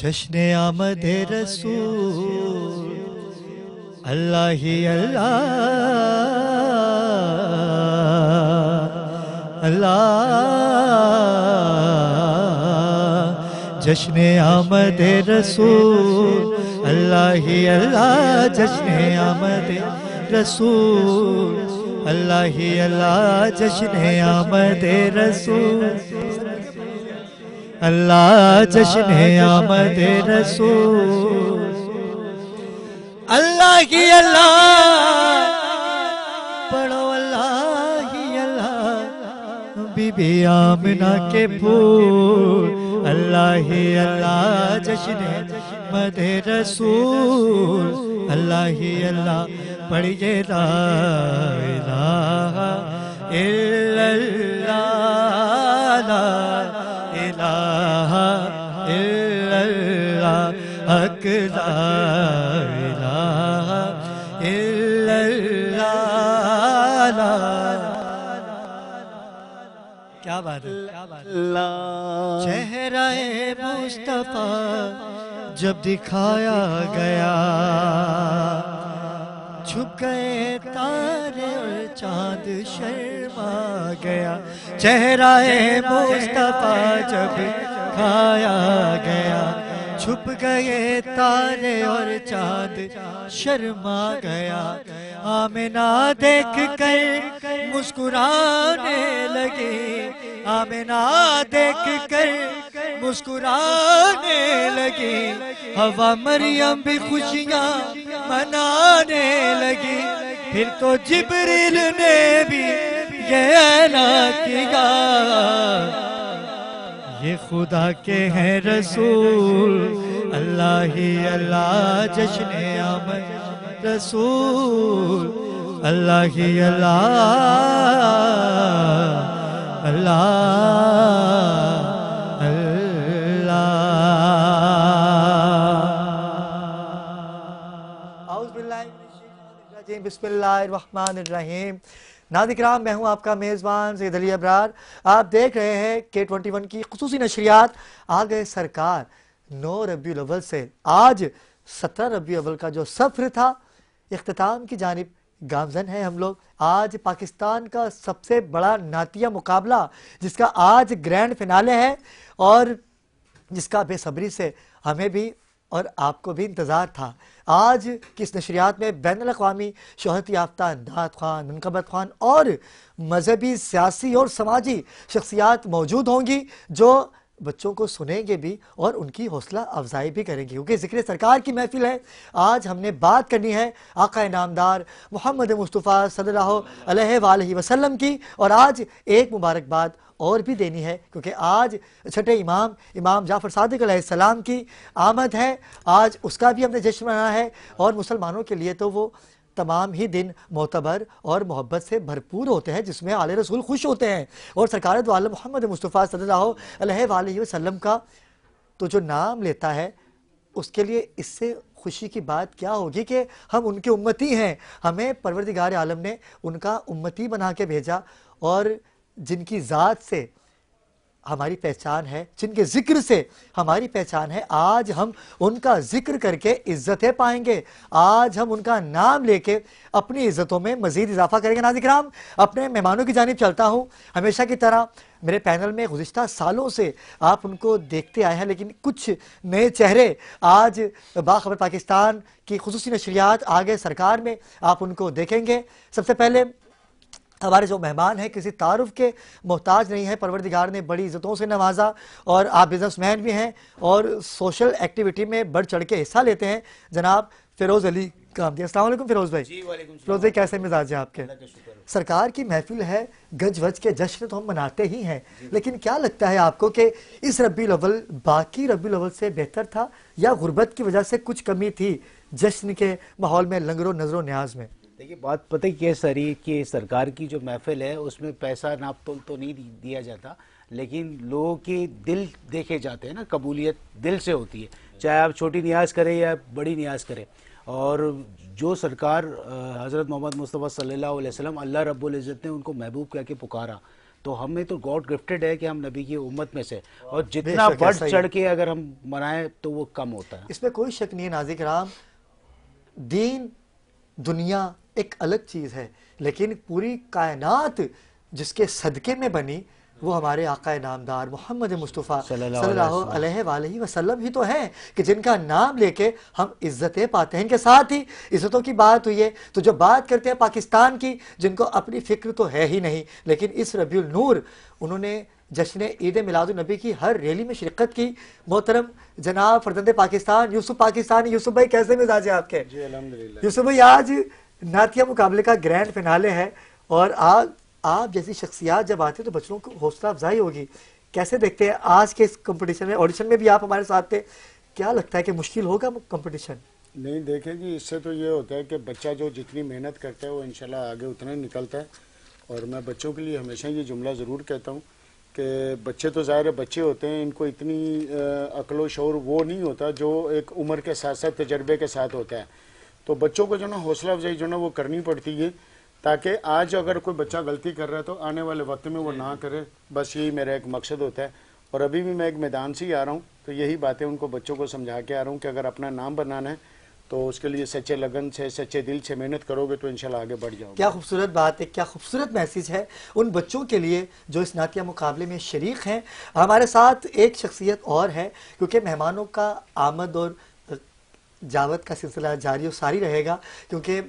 जश्न आमद रसूल अल्लाह ही अल्लाह अल्लाह। जश्न आमद रसूल अल्लाह ही अल्लाह। जश्न आमद रसूल अल्लाह ही अल्लाह। जश्न आमद रसूल अल्लाह। जश्न आमद रसूल अल्लाह ही अल्लाह। पढ़ो अल्लाह ही अल्लाह। बीबी आमना के फूल अल्लाह ही अल्लाह। जश्न आमद रसूल अल्लाह ही अल्लाह। पढ़िए ला इलाहा इल्लल्लाह ला इलाहा इल्लल्लाह हक ला इलाहा इल्लल्लाह ला। क्या बात है, क्या बात है। चेहरा-ए मुस्तफा जब दिखाया गया, छुप गए तारे और चांद शर्मा गया। चेहरा-ए मुस्तफा जब दिखाया गया, छुप गए तारे और चांद शर्मा गया। आमिना देख कर मुस्कुराने लगी, आमिना देख कर मुस्कुराने लगी। हवा मरियम भी खुशियाँ मनाने लगी। फिर तो जिब्रील ने भी ये ऐलान किया, ये खुदा के हैं रसूल अल्लाह ही अल्लाह। जश्न आमद रसूल अल्लाह ही अल्लाह अल्लाह अल्लाह। बिस्मिल्लाहिर्रहमानिर्रहीम। नाज़िर-ए-किराम, मैं हूं आपका मेज़बान सैयद अली अबरार। आप देख रहे हैं K21 की खुसूसी नशरियात। आ गए सरकार 9 रबीउल अव्वल से आज 17 रबीउल अव्वल का जो सफ़र था, इख्तिताम की जानिब गामज़न है हम लोग। आज पाकिस्तान का सबसे बड़ा नातिया मुकाबला, जिसका आज ग्रैंड फिनाले है और जिसका बेसब्री से हमें भी और आपको भी इंतज़ार था। आज किस नशरियात में बैनुल-अक़वामी शोहरत याफ्ता नात ख़्वान, मुनक़बत ख़्वान और मजहबी, सियासी और समाजी शख्सियात मौजूद होंगी, जो बच्चों को सुनेंगे भी और उनकी हौसला अफजाई भी करेंगे, क्योंकि ज़िक्र सरकार की महफिल है। आज हमने बात करनी है आका नामदार मोहम्मद मुस्तफ़ा सल्लल्लाहु अलैहि वसल्लम की। और आज एक मुबारकबाद और भी देनी है, क्योंकि आज छठे इमाम जाफ़र सादिक अलैहिस्सलाम की आमद है। आज उसका भी हमने जश्न मनाना है और मुसलमानों के लिए तो वो तमाम ही दिन मोतबर और मोहब्बत से भरपूर होते हैं, जिसमें आले रसूल खुश होते हैं। और सरकार दो आलम मोहम्मद मुस्तफ़ा सल्लल्लाहु अलैहि वसल्लम का तो जो नाम लेता है, उसके लिए इससे खुशी की बात क्या होगी कि हम उनके उम्मती हैं। हमें परवरदिगार आलम ने उनका उम्मती बना के भेजा, और जिनकी ज़ात से हमारी पहचान है, जिनके ज़िक्र से हमारी पहचान है, आज हम उनका ज़िक्र करके इज़्ज़तें पाएंगे। आज हम उनका नाम लेके अपनी इज़्ज़तों में मज़ीद इजाफ़ा करेंगे। नाज़िर-ए-किराम, अपने मेहमानों की जानिब चलता हूँ। हमेशा की तरह मेरे पैनल में गुज़िश्ता सालों से आप उनको देखते आए हैं, लेकिन कुछ नए चेहरे आज बाखबर पाकिस्तान की खुसूसी नशरियात आगे सरकार में आप उनको देखेंगे। सबसे पहले हमारे जो मेहमान हैं किसी तारुफ के मोहताज नहीं है, परवरदिगार ने बड़ी इज़्ज़तों से नवाजा, और आप बिजनेसमैन भी हैं और सोशल एक्टिविटी में बढ़ चढ़ के हिस्सा लेते हैं। जनाब फ़िरोज़ अली कामती। अस्सलाम वालेकुम फ़िरोज़ भाई। फ़िरोज़ भाई, कैसे मिजाज है आपके? सरकार की महफिल है, गज वज के जश्न तो हम मनाते ही हैं, लेकिन क्या लगता है आपको कि इस रबीउल अव्वल बाकी रबीउल अव्वल से बेहतर था, या गुर्बत की वजह से कुछ कमी थी जश्न के माहौल में, लंगरो नजरो न्याज में? देखिए, बात पता है कि सारी कि सरकार की जो महफिल है उसमें पैसा नाप तोल तो नहीं दिया जाता, लेकिन लोगों के दिल देखे जाते हैं ना। कबूलियत दिल से होती है, चाहे आप छोटी नियाज करें या बड़ी नियाज करें। और जो सरकार हज़रत मोहम्मद मुस्तफ़ा सल्लल्लाहु अलैहि वसल्लम, अल्लाह रब्बुल इज़्ज़त ने उनको महबूब कह के पुकारा, तो हमें तो गॉड गिफ्टेड है कि हम नबी की उम्मत में से, और जितना बेशक बढ़ ऐसा ही चढ़ है। के अगर हम मनाएं तो वो कम होता है। इसमें कोई शक नहीं है नाज़िक राम, दीन दुनिया एक अलग चीज़ है, लेकिन पूरी कायनात जिसके सदक़े में बनी वो हमारे आका नामदार मोहम्मद मुस्तफ़ा सल्लल्लाहु अलैहि वसल्लम ही तो हैं कि जिनका नाम लेके हम इज़्ज़तें पाते हैं। इनके साथ ही इज़्ज़तों की बात हुई है, तो जो बात करते हैं पाकिस्तान की, जिनको अपनी फ़िक्र तो है ही नहीं, लेकिन इस रबीउल नूर उन्होंने जश्न ईद मिलादुन नबी की हर रैली में शिरकत की। मोहतरम जनाब फरजंदे पाकिस्तान यूसुफ पाकिस्तानी, यूसुफ भाई कैसे मिजाज है आपके? जी अल्हम्दुलिल्लाह। यूसुफ भाई आज नातिया मुकाबले का ग्रैंड फिनाले है और आप जैसी शख्सियात जब आती है तो बच्चों को हौसला अफजाई होगी। कैसे देखते हैं आज के इस कंपटीशन में? ऑडिशन में भी आप हमारे साथ थे, क्या लगता है कि मुश्किल होगा कंपटीशन? नहीं देखें जी, इससे तो ये होता है कि बच्चा जो जितनी मेहनत करता है वो इंशाल्लाह आगे उतना ही निकलता है। और मैं बच्चों के लिए हमेशा ये जुमला ज़रूर कहता हूँ कि बच्चे तो ज़ाहिर है बच्चे होते हैं, इनको इतनी अक्ल व शऊर वो नहीं होता जो एक उम्र के साथ साथ तजर्बे के साथ होता है। तो बच्चों को जो ना हौसला अफजाई जो ना वो करनी पड़ती है, ताकि आज अगर कोई बच्चा गलती कर रहा है तो आने वाले वक्त में वो ना करे। बस यही मेरा एक मकसद होता है। और अभी भी मैं एक मैदान से ही आ रहा हूँ, तो यही बातें उनको बच्चों को समझा के आ रहा हूँ कि अगर अपना नाम बनाना है तो उसके लिए सच्चे लगन से, सच्चे दिल से मेहनत करोगे तो इंशाल्लाह आगे बढ़ जाओगे। क्या खूबसूरत बात है, क्या खूबसूरत मैसेज है उन बच्चों के लिए जो इस नातिया मुकाबले में शरीक हैं। हमारे साथ एक शख्सियत और है, क्योंकि मेहमानों का आमद और जावत का सिलसिला जारी और सारी रहेगा, क्योंकि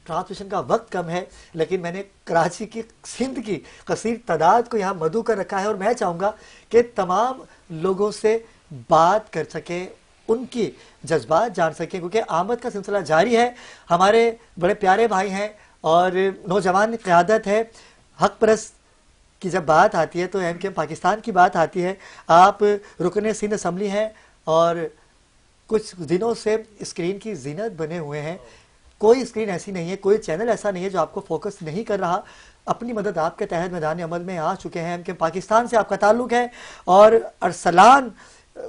ट्रांसमिशन का वक्त कम है, लेकिन मैंने कराची की, सिंध की कसीर तादाद को यहाँ मदू कर रखा है और मैं चाहूँगा कि तमाम लोगों से बात कर सके, उनकी जज्बात जान सकें, क्योंकि आमद का सिलसिला जारी है। हमारे बड़े प्यारे भाई हैं और नौजवान क़यादत है। हक परस्त की जब बात आती है तो MKM पाकिस्तान की बात आती है। आप रुकन सिंध असम्बली हैं और कुछ दिनों से स्क्रीन की जीनत बने हुए हैं। कोई स्क्रीन ऐसी नहीं है, कोई चैनल ऐसा नहीं है जो आपको फोकस नहीं कर रहा। अपनी मदद आपके तहत मैदान अमल में आ चुके हैं। MKM पाकिस्तान से आपका ताल्लुक है और अरसलान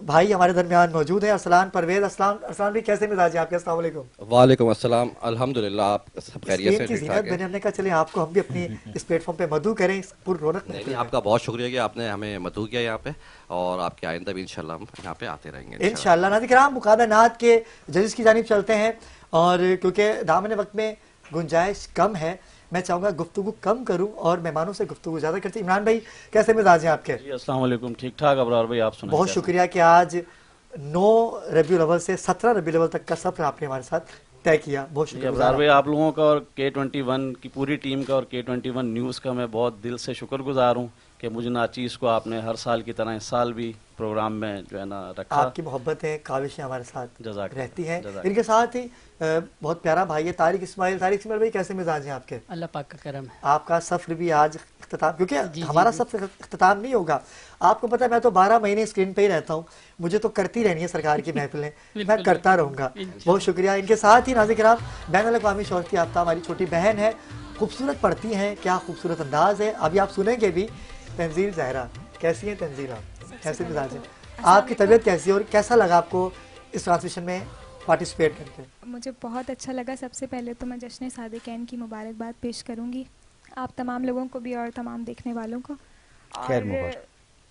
भाई हमारे दरमियान मौजूद है। अरसलान परवेज, अरसलान भी कैसे मिजाज है आपके? अस्सलाम वालेकुम। वालेकुम अस्सलाम, अल्हम्दुलिल्लाह, आप सब खैरियत स्क्रीन से की ठीक ठाक जीनत है? बने, हमने कहा चले आपको हम भी अपनी इस प्लेटफॉर्म पे मदू करें, इस पूरी रौनक नहीं महफिल नहीं, में। आपका बहुत शुक्रिया कि आपने हमें मदऊ किया यहाँ पे, और आपके आइंदा भी इंशाल्लाह हम यहाँ पे आते रहेंगे इंशाल्लाह। इंशाअल्लाह। नाज़रीन किराम, मुकाबला नात के जजेस की जानिब चलते हैं और क्योंकि दामन वक्त में गुंजाइश कम है, मैं चाहूँगा गुफ्तगू कम करूँ और मेहमानों से गुफ्तगू ज़्यादा करते। इमरान भाई कैसे मिजाज हैं आपके? जी अस्सलाम वालेकुम, ठीक ठाक अबरार भाई, आप सुनाइए? बहुत कैसे? शुक्रिया कि आज 9 रबीउल अव्वल से 17 रबीउल अव्वल तक का सफ़र आपने हमारे साथ तय किया, बहुत जी शुक्रिया। अबरार भाई, आप लोगों का और K21 की पूरी टीम का और K21 न्यूज़ का मैं बहुत दिल से शुक्रगुजार हूँ कि मुझे नाचीज़ को आपने हर साल की तरह इस साल भी प्रोग्राम में जो है ना रखा। आपकी मोहब्बतें, काविशें हमारे साथ जज़ाक रहती हैं। जज़ाक। इनके साथ ही बहुत प्यारा भाई है तारिक इस्माइल। तारिक इस्माइल भाई कैसे मिजाज हैं आपके? अल्लाह पाक का करम है। आपका सफ़र भी आज इख्तिताम, क्योंकि जी, हमारा जी। सफ़र इख्तिताम नहीं होगा। आपको पता है मैं तो 12 महीने स्क्रीन पे ही रहता हूँ, मुझे तो करती रहनी है सरकार की महफिलें, मैं बिल्कुल, करता रहूँगा। बहुत शुक्रिया। इनके साथ ही नाज़रीन किराम, बैनुल-अक़वामी शोहरत याफ्ता हमारी छोटी बहन है, खूबसूरत पढ़ती हैं, क्या खूबसूरत अंदाज है। अभी आप सुनेंगे भी। तंजील ज़हरा, कैसी हैं तंजील आप? कैसे मिजाज है आपकी? तबीयत कैसी है और कैसा लगा आपको इस ट्रांसमिशन में पार्टिसिपेट करके? मुझे बहुत अच्छा लगा। सबसे पहले तो मैं जश्न सादिक़ैन की मुबारकबाद पेश करूंगी आप तमाम लोगों को भी और तमाम देखने वालों को। खैर और मुबारक।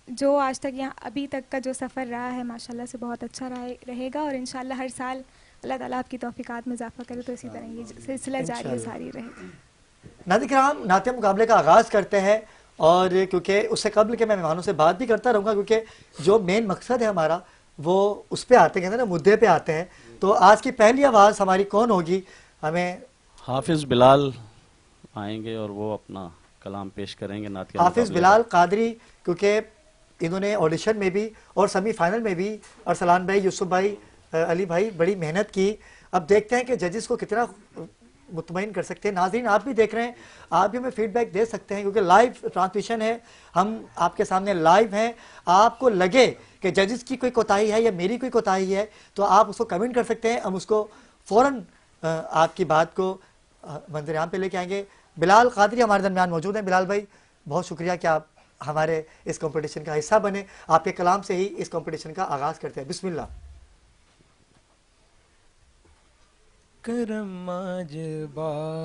जो आज तक यहाँ अभी तक का जो सफ़र रहा है माशाल्लाह से बहुत अच्छा रहेगा और इंशाल्लाह हर साल अल्लाह ताला आपकी तौफीकात में इजाफा करे तो इसी तरह ये सिलसिला जारी इंशाल्लाह। सारी रहेगा। नाज़रीन किराम, नातिया मुकाबले का आगाज़ करते हैं और क्योंकि उससे कबल के मैं मेहमानों से बात भी करता रहूँगा, क्योंकि जो मेन मकसद है हमारा वो उस पे आते हैं ना, मुद्दे पे आते हैं। तो आज की पहली आवाज़ हमारी कौन होगी? हमें हाफिज़ बिलाल आएंगे और वो अपना कलाम पेश करेंगे नातिया हाफिज़ मुकाबले बिलाल कादरी, क्योंकि इन्होंने ऑडिशन में भी और सेमीफाइनल में भी अरसलान भाई, यूसुफ भाई, अली भाई बड़ी मेहनत की। अब देखते हैं कि जजेस को कितना मुतमईन कर सकते हैं। नाज़रीन आप भी देख रहे हैं, आप भी हमें फीडबैक दे सकते हैं, क्योंकि लाइव ट्रांसमिशन है, हम आपके सामने लाइव हैं। आपको लगे कि जजेस की कोई कोताही है या मेरी कोई कोताही है तो आप उसको कमेंट कर सकते हैं, हम उसको फ़ौरन आपकी बात को मंजर-ए-आम पे लेके आएंगे। बिलाल कादरी हमारे दरमियान मौजूद हैं। बिलाल भाई बहुत शुक्रिया कि आप हमारे इस कंपटीशन का हिस्सा बने। आपके कलाम से ही इस कंपटीशन का आगाज़ करते हैं। बिस्मिल्लाह। करम आज बालाए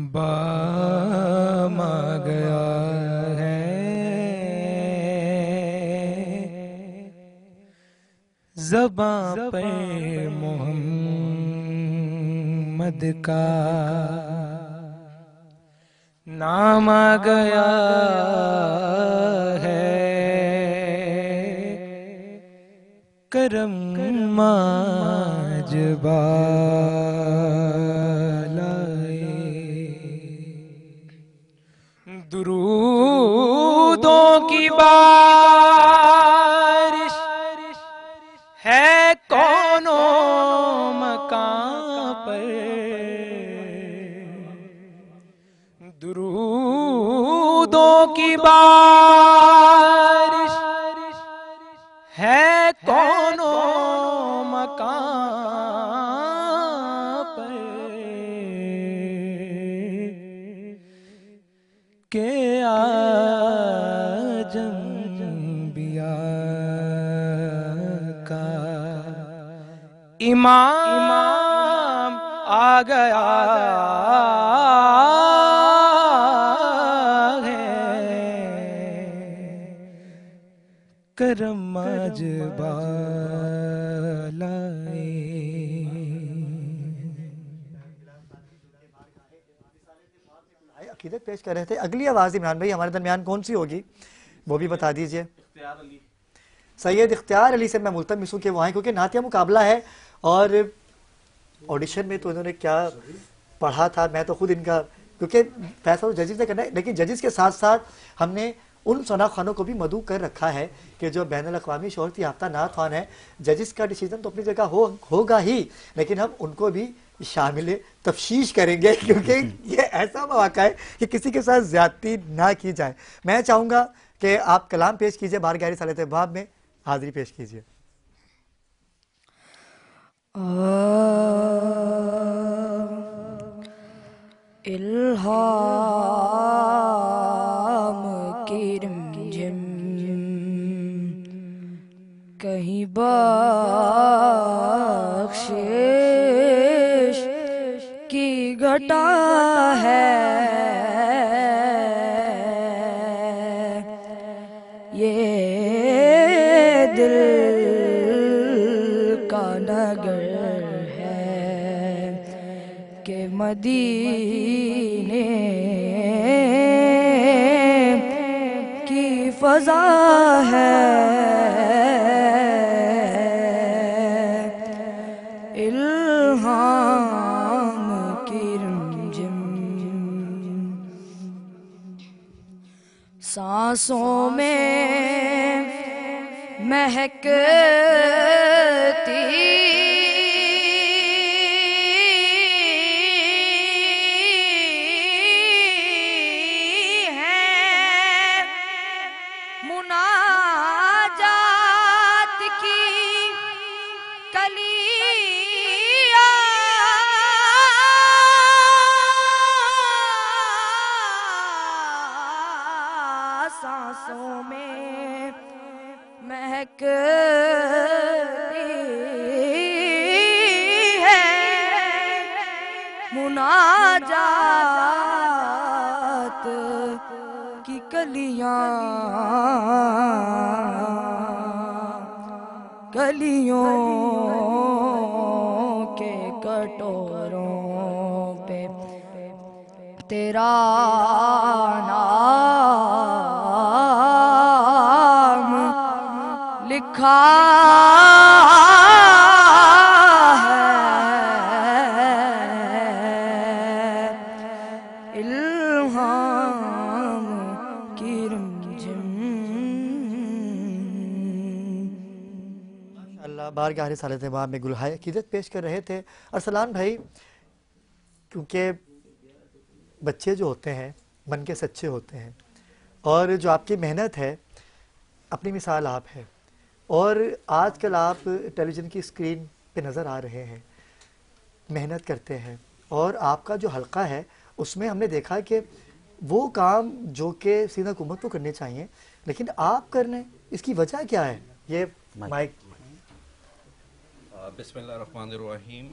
बाम आ गया है, ज़बां पे मोहम्मद का नाम आ गया है। करम आज बालाए, दुरूदों की बारिश है कौनो मकां पर, दुरूदों की बारिश है कौनो मकां पर, के आज अंबिया का इमाम आ गया है। करम आज बालाए। अकीदत पेश कर रहे थे। अगली आवाज़ इमरान भाई हमारे दरमियान कौन सी होगी वो भी बता दीजिए। सैयद इख्तियार अली से मैं मुल्तमिस हूँ कि वो आए, क्योंकि नातिया मुकाबला है और ऑडिशन में तो इन्होंने क्या पढ़ा था, मैं तो खुद इनका, क्योंकि फैसला तो जजेस ने करना है, लेकिन जजेस के साथ साथ हमने उन सना खानों को भी मदऊ कर रखा है कि जो बैनुल अक़वामी शोहरत याफ्ता नात खान है। जजेस का डिसीजन तो अपनी जगह होगा ही, लेकिन हम उनको भी शामिल तफ्शीश करेंगे, क्योंकि ये ऐसा मौका है कि किसी के साथ ज्यादती ना की जाए। मैं चाहूँगा कि आप कलाम पेश कीजिए, बारगाह रिसालत बाब में हाज़िरी पेश कीजिए। इल्हाम की रिमझिम कहीं बख्शिश की घटा है, ये दिल का नगर है कि मदीने की फजा है। इल्हाम की रिमझिम सांसों में महकती है, मुनाजात की कलियां सांसों में महकती है, मुनाजात की कलियां कलियों के कटोरों पे तेरा नाम लिखा है। इल्हाम की रिमझिम अल्लाह बारगाह रिसालत बाब में गुलहाए अकीदत पेश कर रहे थे। अरसलान भाई, क्योंकि बच्चे जो होते हैं मन के सच्चे होते हैं, और जो आपकी मेहनत है अपनी मिसाल आप है, और आजकल आप टेलीविज़न की स्क्रीन पे नज़र आ रहे हैं, मेहनत करते हैं, और आपका जो हल्का है उसमें हमने देखा कि वो काम जो कि सीधा हुकूमत को करने चाहिए लेकिन आप कर रहे हैं, इसकी वजह क्या है? ये माइक। बिस्मिल्लाहिर्रहमानिर्रहीम।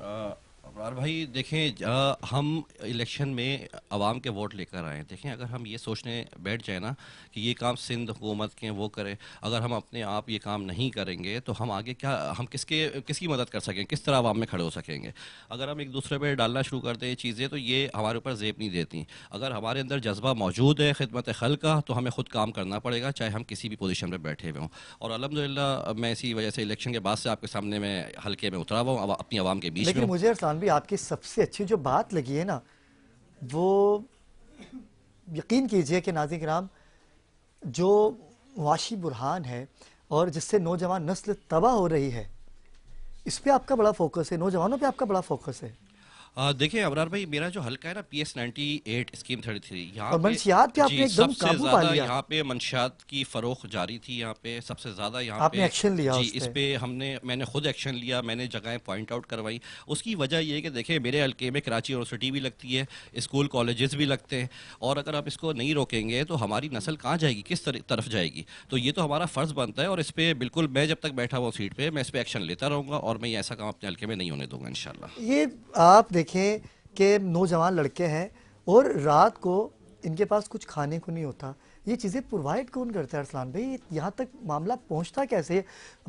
अबरार भाई देखें, हम इलेक्शन में आवाम के वोट लेकर आए हैं। देखें, अगर हम ये सोचने बैठ जाए ना कि ये काम सिंध हुकूमत के वो करे, अगर हम अपने आप ये काम नहीं करेंगे तो हम आगे क्या, हम किसकी मदद कर सकेंगे, किस तरह आवाम में खड़े हो सकेंगे। अगर हम एक दूसरे पे डालना शुरू कर दें चीज़ें तो ये हमारे ऊपर जेब नहीं देती। अगर हमारे अंदर जज्बा मौजूद है खिदमत खल्क का तो हमें खुद काम करना पड़ेगा, चाहे हम किसी भी पोजीशन पर बैठे हुए हों। और अल्हम्दुलिल्लाह मैं इसी वजह से इलेक्शन के बाद से आपके सामने मैं हल्के में उतरा हुआ हूँ, अपनी आवाम के बीच में लेकिन हूँ। मुझे अरसलान भी आपकी सबसे अच्छी जो बात लगी है ना, वो यकीन कीजिए कि नाज़रीन किराम, जो मुआशी बुरहान है और जिससे नौजवान नस्ल तबाह हो रही है, इस पे आपका बड़ा फोकस है, नौजवानों पे आपका बड़ा फोकस है। देखिए अबरार भाई, मेरा जो हल्का है ना PS 98 स्कीम 33, यहाँ और पे मंशियात पे आपने जी एकदम सबसे काबू पा ज़्यादा लिया। यहाँ पे मंशियात की फ़रोख्त जारी थी। यहाँ पे सबसे ज़्यादा यहाँ आपने पे एक्शन लिया जी उस इस पे। पे मैंने खुद एक्शन लिया, मैंने जगहें पॉइंट आउट करवाई। उसकी वजह ये है कि देखिए मेरे हल्के में कराची यूनिवर्सिटी भी लगती है, स्कूल कॉलेजेस भी लगते हैं, और अगर आप इसको नहीं रोकेंगे तो हमारी नस्ल कहाँ जाएगी, किस तरफ जाएगी। तो ये तो हमारा फ़र्ज़ बनता है और इस पर बिल्कुल मैं जब तक बैठा हुआ सीट पर मैं इस पर एक्शन लेता रहूँगा और मैं ये ऐसा काम अपने हल्के में नहीं होने दूँगा इंशाल्लाह। ये आप देखें कि नौजवान लड़के हैं और रात को इनके पास कुछ खाने को नहीं होता, ये चीज़ें प्रोवाइड कौन करता है अरसलान भाई? यहाँ तक मामला पहुँचता कैसे?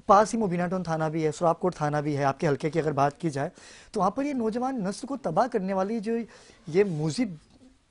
पास ही मुबीना टाउन थाना भी है, सुराबकोट थाना भी है, आपके हल्के की अगर बात की जाए तो वहाँ पर ये नौजवान नस्ल को तबाह करने वाली जो ये मुज़िब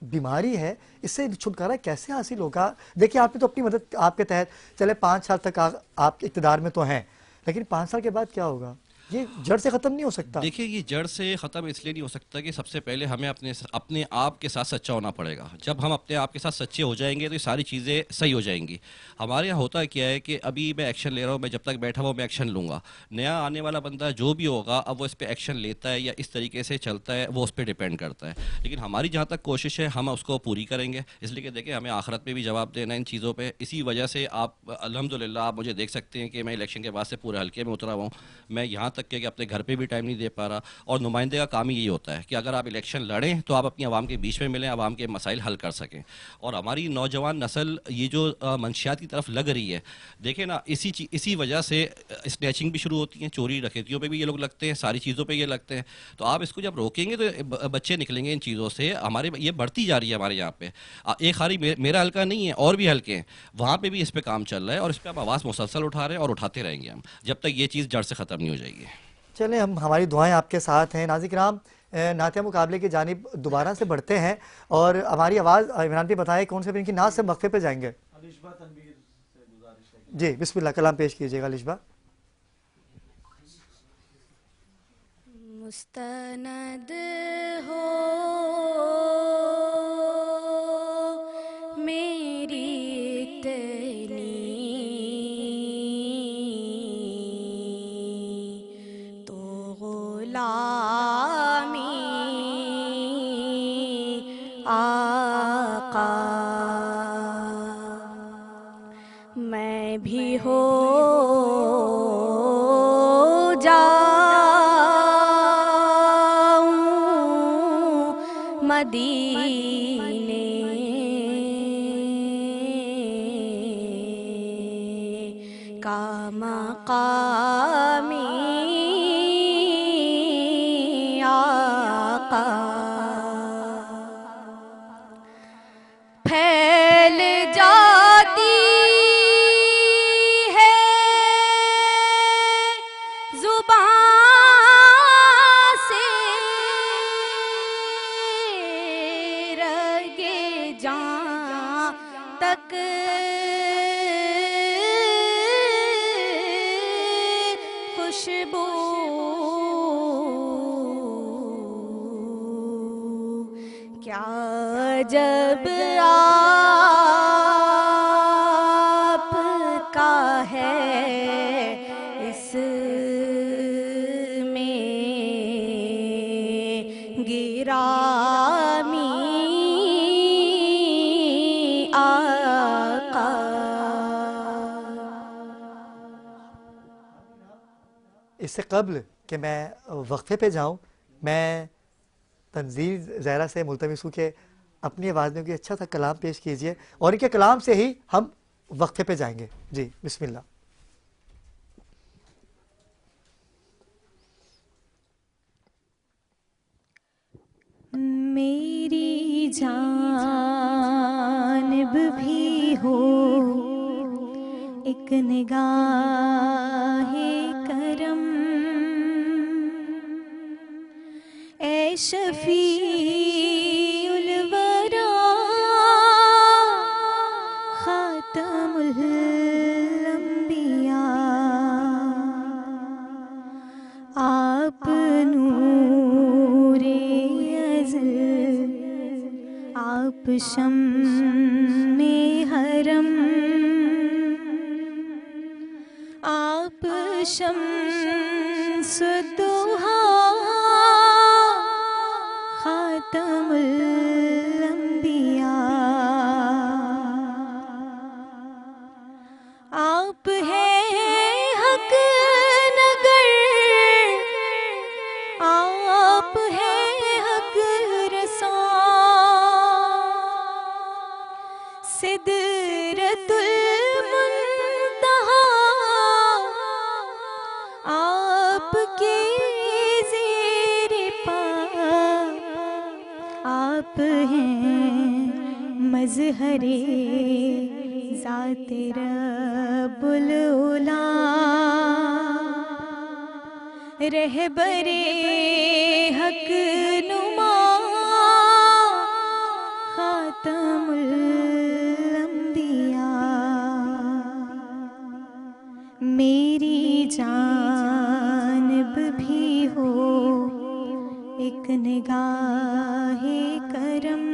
बीमारी है, इससे छुटकारा कैसे हासिल होगा? देखिए आपने तो अपनी मदद आपके तहत चले 5 साल तक आप इक़्तिदार में तो हैं, लेकिन 5 साल के बाद क्या होगा? ये जड़ से ख़त्म नहीं हो सकता। देखिए ये जड़ से ख़त्म इसलिए नहीं हो सकता कि सबसे पहले हमें अपने आप के साथ सच्चा होना पड़ेगा। जब हम अपने आप के साथ सच्चे हो जाएंगे तो ये सारी चीज़ें सही हो जाएंगी। हमारे यहाँ होता क्या है कि अभी मैं एक्शन ले रहा हूँ, मैं जब तक बैठा हुआ मैं एक्शन लूँगा, नया आने वाला बंदा जो भी होगा अब वो इस पर एक्शन लेता है या इस तरीके से चलता है वो उस पर डिपेंड करता है। लेकिन हमारी जहाँ तक कोशिश है हम उसको पूरी करेंगे, इसलिए कि देखिए हमें आखिरत में भी जवाब देना है इन चीज़ों पर। इसी वजह से आप अल्हम्दुलिल्लाह आप मुझे देख सकते हैं कि मैं इलेक्शन के बाद से पूरे हल्के में उतरा हुआ हूँ। मैं यहाँ तक कि अपने घर पर भी टाइम नहीं दे पा रहा, और नुमाइंदे का काम ही यही होता है कि अगर आप इलेक्शन लड़ें तो आप अपनी आवाम के बीच में मिलें, आवाम के मसाइल हल कर सकें। और हमारी नौजवान नस्ल ये जो मंशियात की तरफ लग रही है, देखें ना, इसी वजह से स्नैचिंग भी शुरू होती है, चोरी डकैतियों पे भी ये लोग लगते हैं, सारी चीज़ों पे ये लगते हैं। तो आप इसको जब रोकेंगे तो बच्चे निकलेंगे इन चीज़ों से। हमारे ये बढ़ती जा रही है हमारे यहाँ पे। एक खाली मेरा हल्का नहीं है, और भी हल्के हैं, वहाँ पर भी इस पर काम चल रहा है और इस पर आप आवाज़ मुसलसल उठा रहे हैं और उठाते रहेंगे हम जब तक ये चीज़ जड़ से ख़त्म नहीं हो जाएगी। चलें, हमारी दुआएं आपके साथ हैं। नाज़रीन किराम, नातिया मुकाबले की जानिब दोबारा से बढ़ते हैं और हमारी आवाज़ इमरान भी बताएं कौन से इनकी नाज से वक्फे पे जाएंगे। जी बिस्मिल्लाह, कलाम पेश कीजिएगा अलिशबा। मुस्तनद हो मेरी आका मैं भी हो जाऊं मदीने का मकामी आका फैल जाती है जुबान से रगे जान तक खुशबू क्या जब आपका है इस में गिरामी आका। इससे कबल कि मैं वक्फे पे जाऊं, मैं तंजील ज़हरा से मुल्तमिस हूँ कि अपनी आवाज़ में कोई अच्छा सा कलाम पेश कीजिए और इनके कलाम से ही हम वक्फे पे जाएंगे। जी बिस्मिल्लाह। मेरी जानिब भी हो एक निगाहे करम, ए शफीउल वरा खातमुल अंबिया, आप नूरे अज़ल, आप शम्मे हरम, आप शम्सुद्दुहा खातमुल अंबिया, आप हैं हक नगर, आप हैं हक रसा, सिदरतुल मुंतहा आपके ज़ेरे पा, आप हैं मज़हरे ज़ाते रब्बुल उला, रहबरे हक नुमा खातमुल अंबिया, मेरी जानिब भी हो एक निगाहे करम,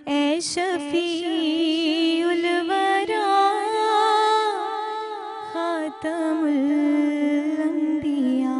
ए शफीउल वरा खातमुल अंबिया।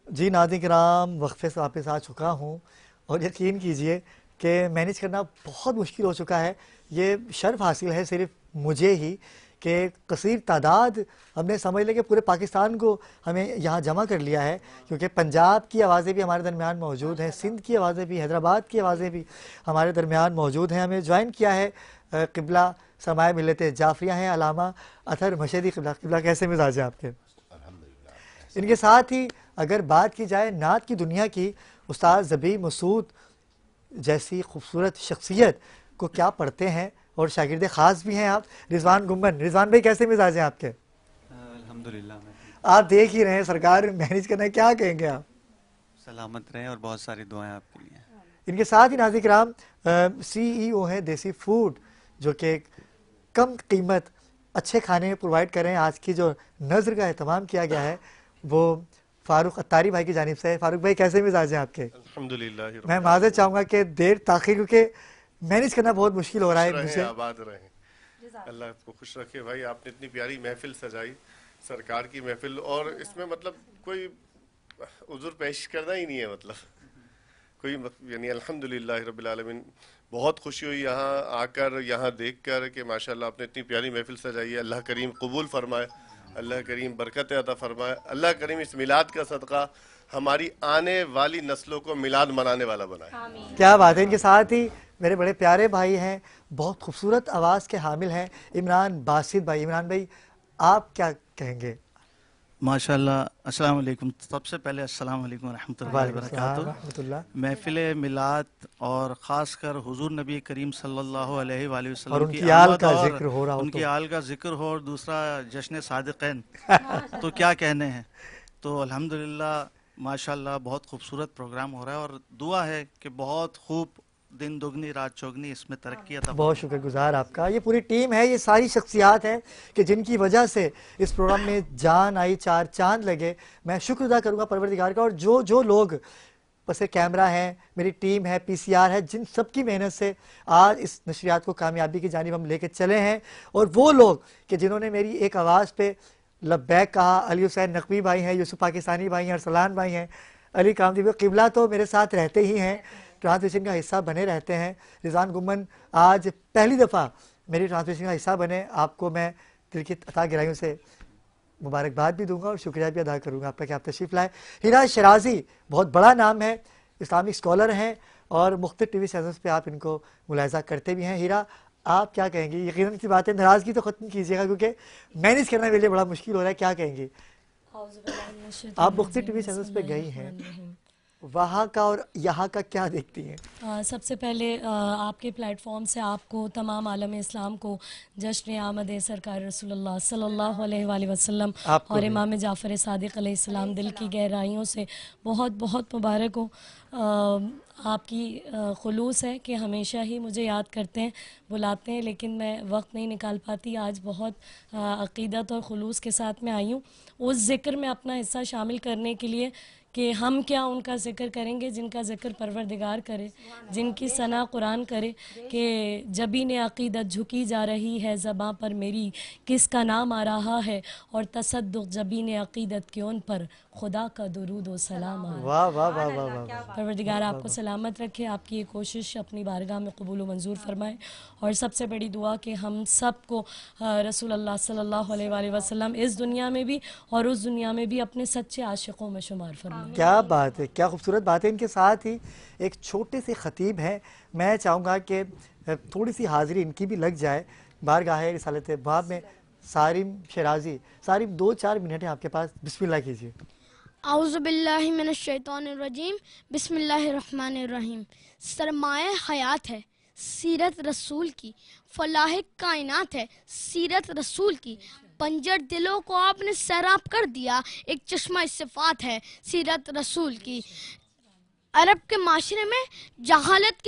जी नाज़रीन किराम, वक्फे से वापस आ चुका हूँ और यकीन कीजिए कि मैनेज करना बहुत मुश्किल हो चुका है। ये शर्फ हासिल है सिर्फ मुझे ही कि कसीर तादाद हमने समझ लें कि पूरे पाकिस्तान को हमें यहाँ जमा कर लिया है, क्योंकि पंजाब की आवाज़ें भी हमारे दरमियान मौजूद हैं, सिंध की आवाज़ें भी, हैदराबाद की आवाज़ें भी हमारे दरमियान मौजूद हैं। हमें ज्वाइन किया है क़िबला सरमाया मिलत जाफरिया हैं अलामा अतहर मशहदी। क़िबला कैसे मिजाज है आपके? इनके साथ ही अगर बात की जाए नात की दुनिया की, उस्ताद ज़बी मसूद जैसी खूबसूरत शख्सियत को क्या पढ़ते हैं और शागिर्द ख़ास भी हैं आप। रिजवान गुम्बन, रिजवान भाई कैसे मिजाज हैं आपके? अल्हम्दुलिल्लाह। आप देख ही रहे हैं सरकार मैनेज करना है, क्या कहेंगे आप? सलामत रहें और बहुत सारी दुआएं आपके लिए। इनके साथ ही नाज़रीन किराम CEO हैं देसी फूड, जो कि कम कीमत अच्छे खाने प्रोवाइड कर रहे हैं। आज की जो नज़र का एहतमाम किया गया है वो फ़ारूक अत्तारी भाई की जानिब से है। फ़ारूक भाई कैसे मिजाज हैं आपके? अल्हम्दुलिल्लाह। मैं माज़रत चाहूँगा कि देर ताख़ीर, क्योंकि मैनेज करना बहुत मुश्किल हो रहा है मुझे। आबाद रहें, अल्लाह आपको खुश रखे। भाई आपने इतनी प्यारी महफिल सजाई, सरकार की महफिल, और इसमें मतलब कोई उज़ुर पेश करना ही नहीं है, मतलब कोई यानी अल्हम्दुलिल्लाह रब्बिल आलमीन। बहुत खुशी हुई यहाँ आकर, यहाँ देख कर कि माशाल्लाह आपने इतनी प्यारी महफिल सजाई है। अल्लाह करीम कबूल फरमाए, अल्लाह करीम बरकत अता फरमाए, अल्लाह करीम इस मिलाद का सदका हमारी आने वाली नस्लों को मिलाद मनाने वाला बनाए। क्या बात है। इनके साथ ही मेरे बड़े प्यारे भाई हैं, बहुत खूबसूरत आवाज़ के हामिल हैं, इमरान बासित भाई। इमरान भाई आप क्या कहेंगे? माशाल्लाह, अस्सलाम वालेकुम। सबसे पहले अस्सलाम वालेकुम रहमतुल्लाहि व बरकातुहू। महफिल मिलाद और ख़ासकर हुजूर नबी करीम सल्लल्लाहु अलैहि वसल्लम और उनकी आल का जिक्र हो रहा हो, उनकी आल का जिक्र हो, और दूसरा जश्न सादिक़ैन तो क्या कहने हैं। तो अल्हम्दुलिल्लाह माशाल्लाह बहुत खूबसूरत प्रोग्राम हो रहा है और दुआ है कि बहुत खूब दिन दुगनी रात चौगनी इसमें तरक्की अता। बहुत शुक्रगुजार आपका। ये पूरी टीम है, ये सारी शख्सियात हैं कि जिनकी वजह से इस प्रोग्राम में जान आई, चार चांद लगे। मैं शुक्र अदा करूँगा परवरदिगार का। और जो लोग पसे कैमरा हैं, मेरी टीम है, PCR है, जिन सब की मेहनत से आज इस नशरियात को कामयाबी की जानिब हम लेके चले हैं। और वो लोग कि जिन्होंने मेरी एक आवाज़ पे लब्बैक कहा। अली हुसैन नकवी भाई हैं, यूसुफ पाकिस्तानी भाई हैं, अरसलान भाई हैं, अली कामदी भाई। किबला तो मेरे साथ रहते ही हैं, ट्रांसमिशन का हिस्सा बने रहते हैं। रिजवान गुम्मन आज पहली दफ़ा मेरी ट्रांसमिशन का हिस्सा बने, आपको मैं दिल की अता गहराइयों से मुबारकबाद भी दूंगा और शुक्रिया भी अदा करूंगा आपका कि आप तशरीफ़ लाए। हीरा शराजी बहुत बड़ा नाम है, इस्लामिक स्कॉलर हैं और मुख्तलिफ टीवी चैनल्स पे आप इनको मुलाहिज़ा करते भी हैं। हीरा, आप क्या कहेंगी? यकीनन सी बात है, नाराज़गी तो ख़त्म कीजिएगा क्योंकि मैनेज करना मेरे लिए बड़ा मुश्किल हो रहा है, क्या कहेंगी? आप मुख्तलिफ टीवी चैनल्स पे गई हैं, वहाँ का और यहाँ का क्या देखती हैं? सबसे पहले आपके प्लेटफॉर्म से आपको तमाम आलम इस्लाम को जश्न आमद सरकार रसूलुल्लाह सल्लल्लाहु अलैहि वसल्लम और इमाम जाफ़र सादिक़ अलैहिस्सलाम दिल की गहराइयों से बहुत बहुत मुबारक हो। आपकी खुलूस है कि हमेशा ही मुझे याद करते हैं, बुलाते हैं, लेकिन मैं वक्त नहीं निकाल पाती। आज बहुत अक़ीदत और खुलूस के साथ मैं आई हूँ उस ज़िक्र में अपना हिस्सा शामिल करने के लिए कि हम क्या उनका ज़िक्र करेंगे जिनका ज़िक्र परवरदिगार करे, जिनकी सना कुरान करे कि जबीन अक़ीदत झुकी जा रही है ज़बां पर मेरी, किसका नाम आ रहा है और तसद्दुक़ जबीन अक़ीदत के उन पर खुदा का दुरूद व सलाम आ। वाह वाह वाह वाह वाह। परवरदिगार आपको सलामत रखे, आपकी ये कोशिश अपनी बारगाह में कबूल व मंजूर फरमाए और सबसे बड़ी दुआ कि हम सब को रसूल अल्लाह सल्लल्लाहु अलैहि वसल्लम इस दुनिया में भी और उस दुनिया में भी अपने सच्चे आशिकों में शुमार फरमाए। क्या बात है, क्या खूबसूरत बात है। इनके साथ ही एक छोटे से ख़तीब हैं, मैं चाहूँगा कि थोड़ी सी हाज़िरी इनकी भी लग जाए बारगाह रिसालत बाब में। सारिम शराजी, सारिम 2-4 मिनट हैं आपके पास, बिस्मिल्लाह कीजिए। आऊज़ु बिल्लाहि मिनश शैतानिर रजीम, बिस्मिल्लाहिर रहमानिर रहीम। सरमाए हयात है सीरत रसूल की, फलाह कायनात है सीरत रसूल की। पंजर दिलों को आपने सैराब कर दिया, एक चश्मा सिफात है सीरत रसूल की। अरब के माशरे में जहालत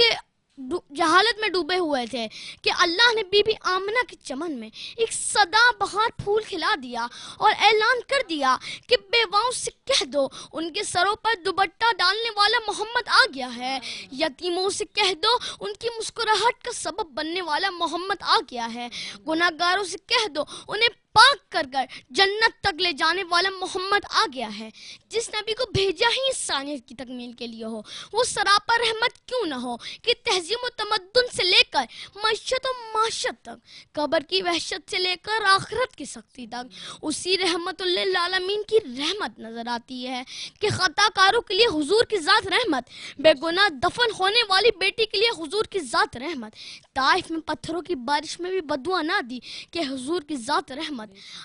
में डूबे हुए थे कि अल्लाह ने बीबी आमना के चमन में एक सदा बहार फूल खिला दिया और ऐलान कर दिया कि बेवाओं से कह दो उनके सरों पर दुपट्टा डालने वाला मोहम्मद आ गया है। यतीमों से कह दो उनकी मुस्कुराहट का सबब बनने वाला मोहम्मद आ गया है। गुनाहगारों से कह दो उन्हें पाक कर कर जन्नत तक ले जाने वाला मोहम्मद आ गया है। जिस नबी को भेजा ही इंसानियत की तकमील के लिए हो, वो सरापा रहमत क्यों ना हो कि तहज़ीम व तमद्दुन से लेकर मईशत और माशत तक, कब्र की वहशत से लेकर आखिरत की सख्ती तक उसी रहमतुल लिल आलमीन की रहमत नजर आती है कि खताकारों के लिए हुजूर की ज़ात रहमत, बेगुनाह दफन होने वाली बेटी के लिए हुजूर की ज़ात रहमत। ताइफ में पत्थरों की बारिश में भी बदुआ ना दी कि हुजूर की ज़ात रहमत।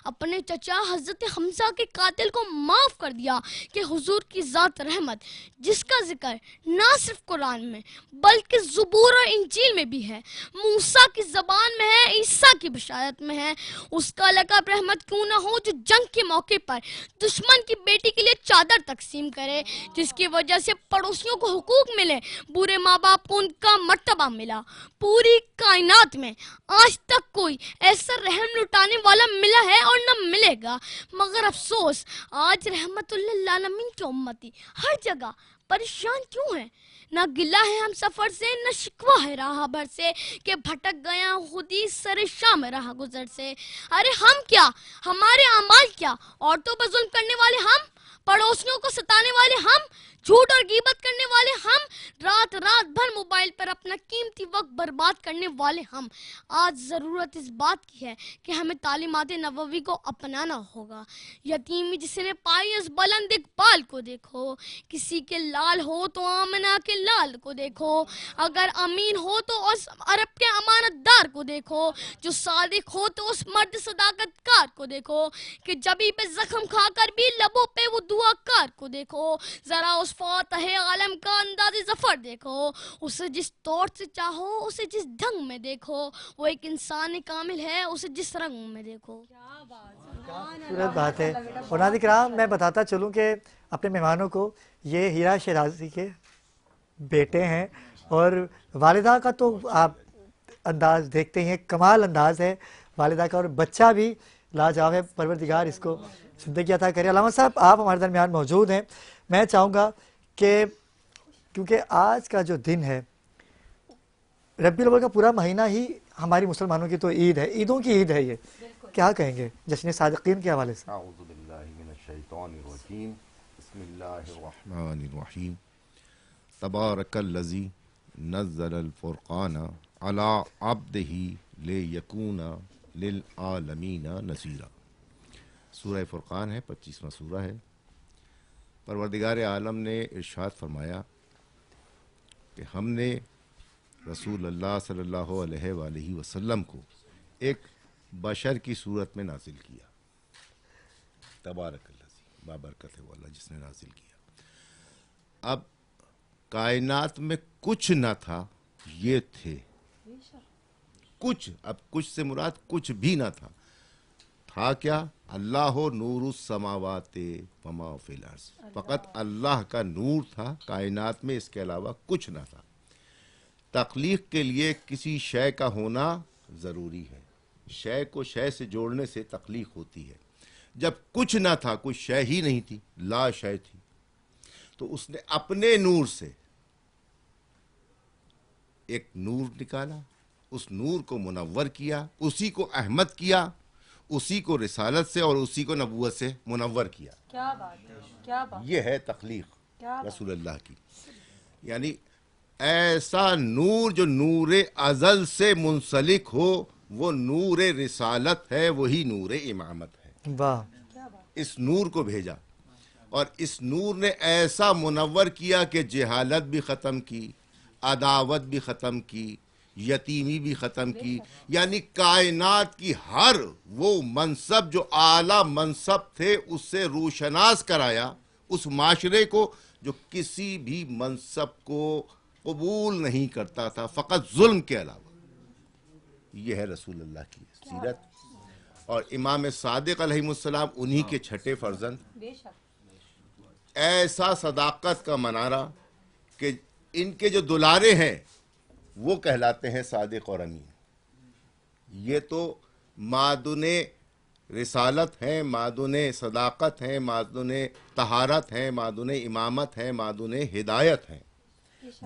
अपने चचा हजरत हमजा के कातिल को माफ कर दिया कि हुजूर की ज़ात रहमत, जिसका जिक्र ना सिर्फ कुरान में बल्कि ज़ुबूर और इंजील में भी है, मूसा की ज़बान में है, ईसा की बशारत में है। उसका लक़ब रहमत क्यों ना हो जो जंग के मौके पर दुश्मन की बेटी के लिए चादर तकसीम करे, जिसकी वजह से पड़ोसियों को हुकूक मिले, बुरे माँ बाप को उनका मर्तबा मिला। पूरी कायनात में आज तक कोई ऐसा रहम लुटाने वाला मिला है और न मिलेगा, मगर अफसोस आज रहमतुल लिल आलमीन की उम्मती हर जगह परेशान क्यों है। ना गिला है हम सफर से, न शिकवा है राह भर से कि भटक गया खुदी सरे शाम राह गुजर से। अरे हम क्या, हमारे अमाल क्या, औरतों पर जुल्म करने वाले हम, पड़ोसियों को सताने वाले हम, झूठ और गीबत करने वाले हम, रात रात भर मोबाइल पर अपना कीमती वक्त बर्बाद करने वाले हम। आज ज़रूरत इस बात की है कि हमें तालीमात नबवी को अपनाना होगा। यतीमी जिसने पाई उस बुलंद इकबाल को देखो, किसी के लाल हो तो आमना के लाल को देखो, अगर अमीन हो तो उस अरब के अमानतदार को देखो, जो सादिक हो तो उस मर्द सदाकतकार को देखो, कि जबी पे जख्म खाकर भी लबों पे वो दुआकार को देखो। जरा उस फातह आलम का अंदाज़े ज़फ़र देखो, उसे जिस तौर से चाहो, उसे जिस ढंग में देखो, वो एक इंसान कामिल है, उसे जिस रंग में देखो। खूबसूरत बात है। और नाज़रीन किराम, मैं बताता चलूँ कि अपने मेहमानों को ये हीरा शराजी के बेटे हैं और वालिदा का तो आप अंदाज़ देखते हैं, कमाल अंदाज़ है वालिदा का, और बच्चा भी लाजवाब है। परवरदिगार इसको ज़िंदगी अता करे। अल्लामा साहब, आप हमारे दरमियान मौजूद हैं। मैं चाहूँगा कि क्योंकि आज का जो दिन है, रबीउल अव्वल का पूरा महीना ही हमारी मुसलमानों की तो ईद है, ईदों की ईद है ये, क्या कहेंगे जश्न सादिकीन के हवाले से? अऊज़ु बिल्लाहि मिनश्शैतानिर्रजीम, बिस्मिल्लाहिर्रहमानिर्रहीम, तबारकल्लज़ी नज़्ज़लल फ़ुरक़ाना अला अब्दिही लियकूना लिल आलमीना नज़ीरा। सूरह फ़ुरक़ान है, 25वां सूरा है। परवरदिगार आलम ने इरशाद फरमाया कि हमने रसूल अल्लाह सल्लल्लाहु अलैहि वसल्लम को एक बशर की सूरत में नाजिल किया। तबारकल्लज़ी, बाबरकत है वो अल्लाह जिसने नाजिल किया। अब कायनात में कुछ न था, ये थे कुछ। अब कुछ से मुराद कुछ भी ना था। था क्या? अल्लाह नूरुस समावाते वमा फिल अर्ज़, फ़कत अल्लाह का नूर था कायनात में, इसके अलावा कुछ ना था। तख्लीक के लिए किसी शय का होना ज़रूरी है। शय को शय से जोड़ने से तख्लीक होती है। जब कुछ ना था, कुछ शय ही नहीं थी, ला शय थी, तो उसने अपने नूर से एक नूर निकाला, उस नूर को मुनव्वर किया, उसी को अहमद किया, उसी को रिसालत से और उसी को नबूवत से मुनव्वर किया। क्या बात है, क्या बात। ये है तख्लीक रसूलुल्लाह की। यानी ऐसा नूर जो नूरे अज़ल से मुंसलिक हो, वो नूर रिसालत है, वही नूर इमामत है। वाह। इस नूर को भेजा और इस नूर ने ऐसा मुनव्वर किया कि जहालत भी ख़त्म की, अदावत भी ख़त्म की, यतीमी भी ख़त्म की। यानी कायनात की हर वो मनसब जो आला मनसब थे, उससे रोशनास कराया उस माशरे को जो किसी भी मनसब को कबूल नहीं करता था, फ़कत जुल्म के अलावा। यह है रसूलुल्लाह की सीरत। और इमाम सादिक अलैहिस्सलाम उन्हीं के छठे फर्जंद। ऐसा सदाकत का मनारा कि इनके जो दुलारे हैं वो कहलाते हैं सादिक और अमीन। ये तो मादुने रिसालत हैं, मादुने सदाकत हैं, मादुने तहारत हैं, मादुने इमामत हैं, मादुने हिदायत हैं।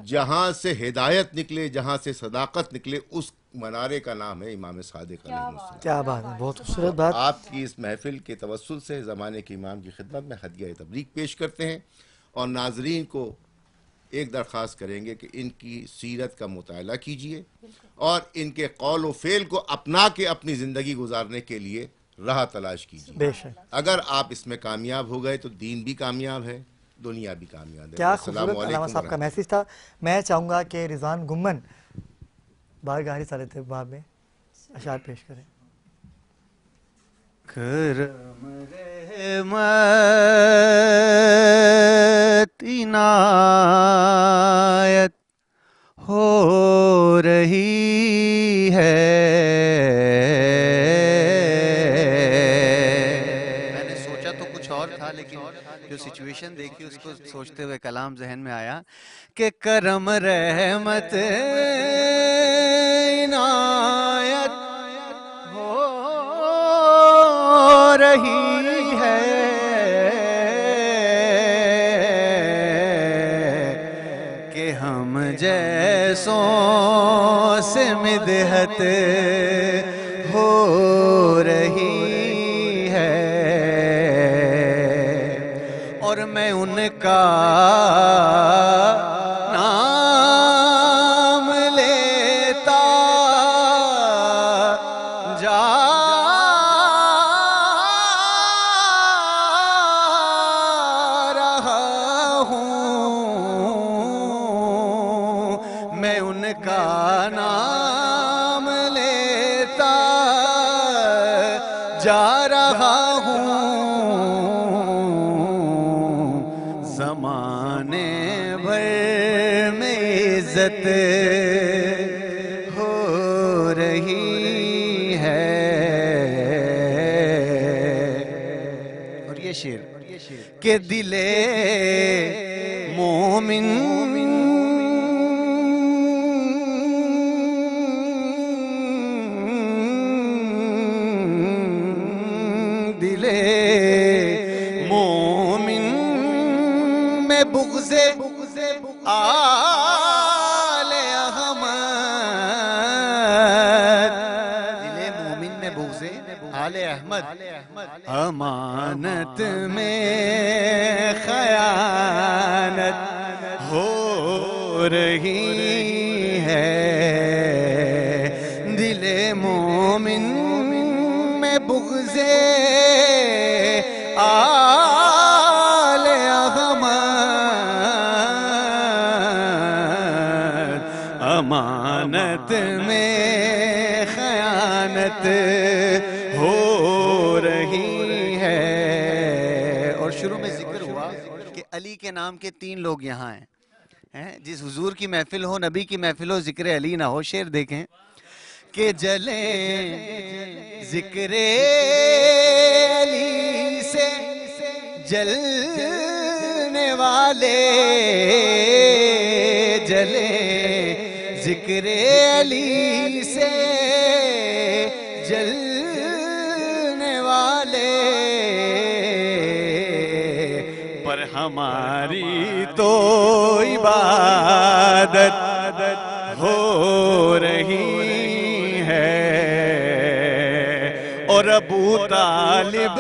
जहाँ से हिदायत निकले, जहाँ से सदाकत निकले, उस मनारे का नाम है इमाम सादिक अलैहिस्सलाम। क्या बात है, बहुत खूबसूरत बात। आपकी इस महफिल के तवस्सुल से ज़माने के इमाम की खिदमत में हदिया तबरीक पेश करते हैं और नाजरीन को एक दरख्वास्त करेंगे कि इनकी सीरत का मुताला कीजिए और इनके कौल व फेल को अपना के अपनी ज़िंदगी गुजारने के लिए राह तलाश कीजिए। बेशक। अगर आप इसमें कामयाब हो गए तो दीन भी कामयाब है, दुनिया भी कामयाब है। क्या खूबसूरत अल्लामा साहब का मैसेज था। मैं चाहूँगा कि रिजवान गुम्मन बारगाही सालत बाब में अशार पेश करें। करम रहमत इनायत हो रही है। मैंने सोचा तो कुछ और था, लेकिन जो सिचुएशन देखी उसको सोचते हुए कलाम जहन में आया कि करम रहमत इनायत हो रही है कि हम जैसों से मिदहत हो रही है और मैं उनका नाम लेता जा रहा हूँ, मैं उनका नाम लेता जा रहा हूँ। ज़माने भर में इज्जत हो रही है। और ये शेर के दिले मोमिन दिले मोमिन में बुग़्ज़े आले अहमद, दिले मोमिन में बुग़्ज़े आले अहमद अमानत में खयानत हो रही है, दिले मोमिन में बुग़्ज़े आले अहमद अमानत में खयानत हो रही है। और शुरू में जिक्र हुआ कि अली के नाम के 3 लोग यहाँ हैं। जिस हुजूर की महफिल हो, नबी की महफिल हो, जिक्र अली ना हो। शेर देखें कि जले जिक्र अली से जलने वाले, जले जिक्र अली से जलने वाले, पर हमारी तो इबादत हो रही है। और अबू तालिब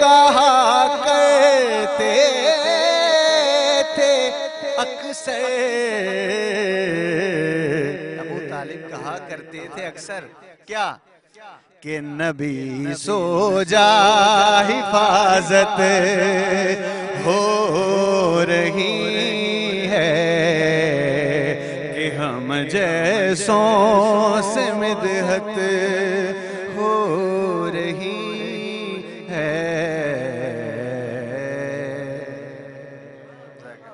कहा करते थे अक्सर, अबू तालिब कहा करते थे अक्सर क्या कि नबी सो जा हिफाजत हो रही है, कि हम जैसों से मिदहत हो रही है।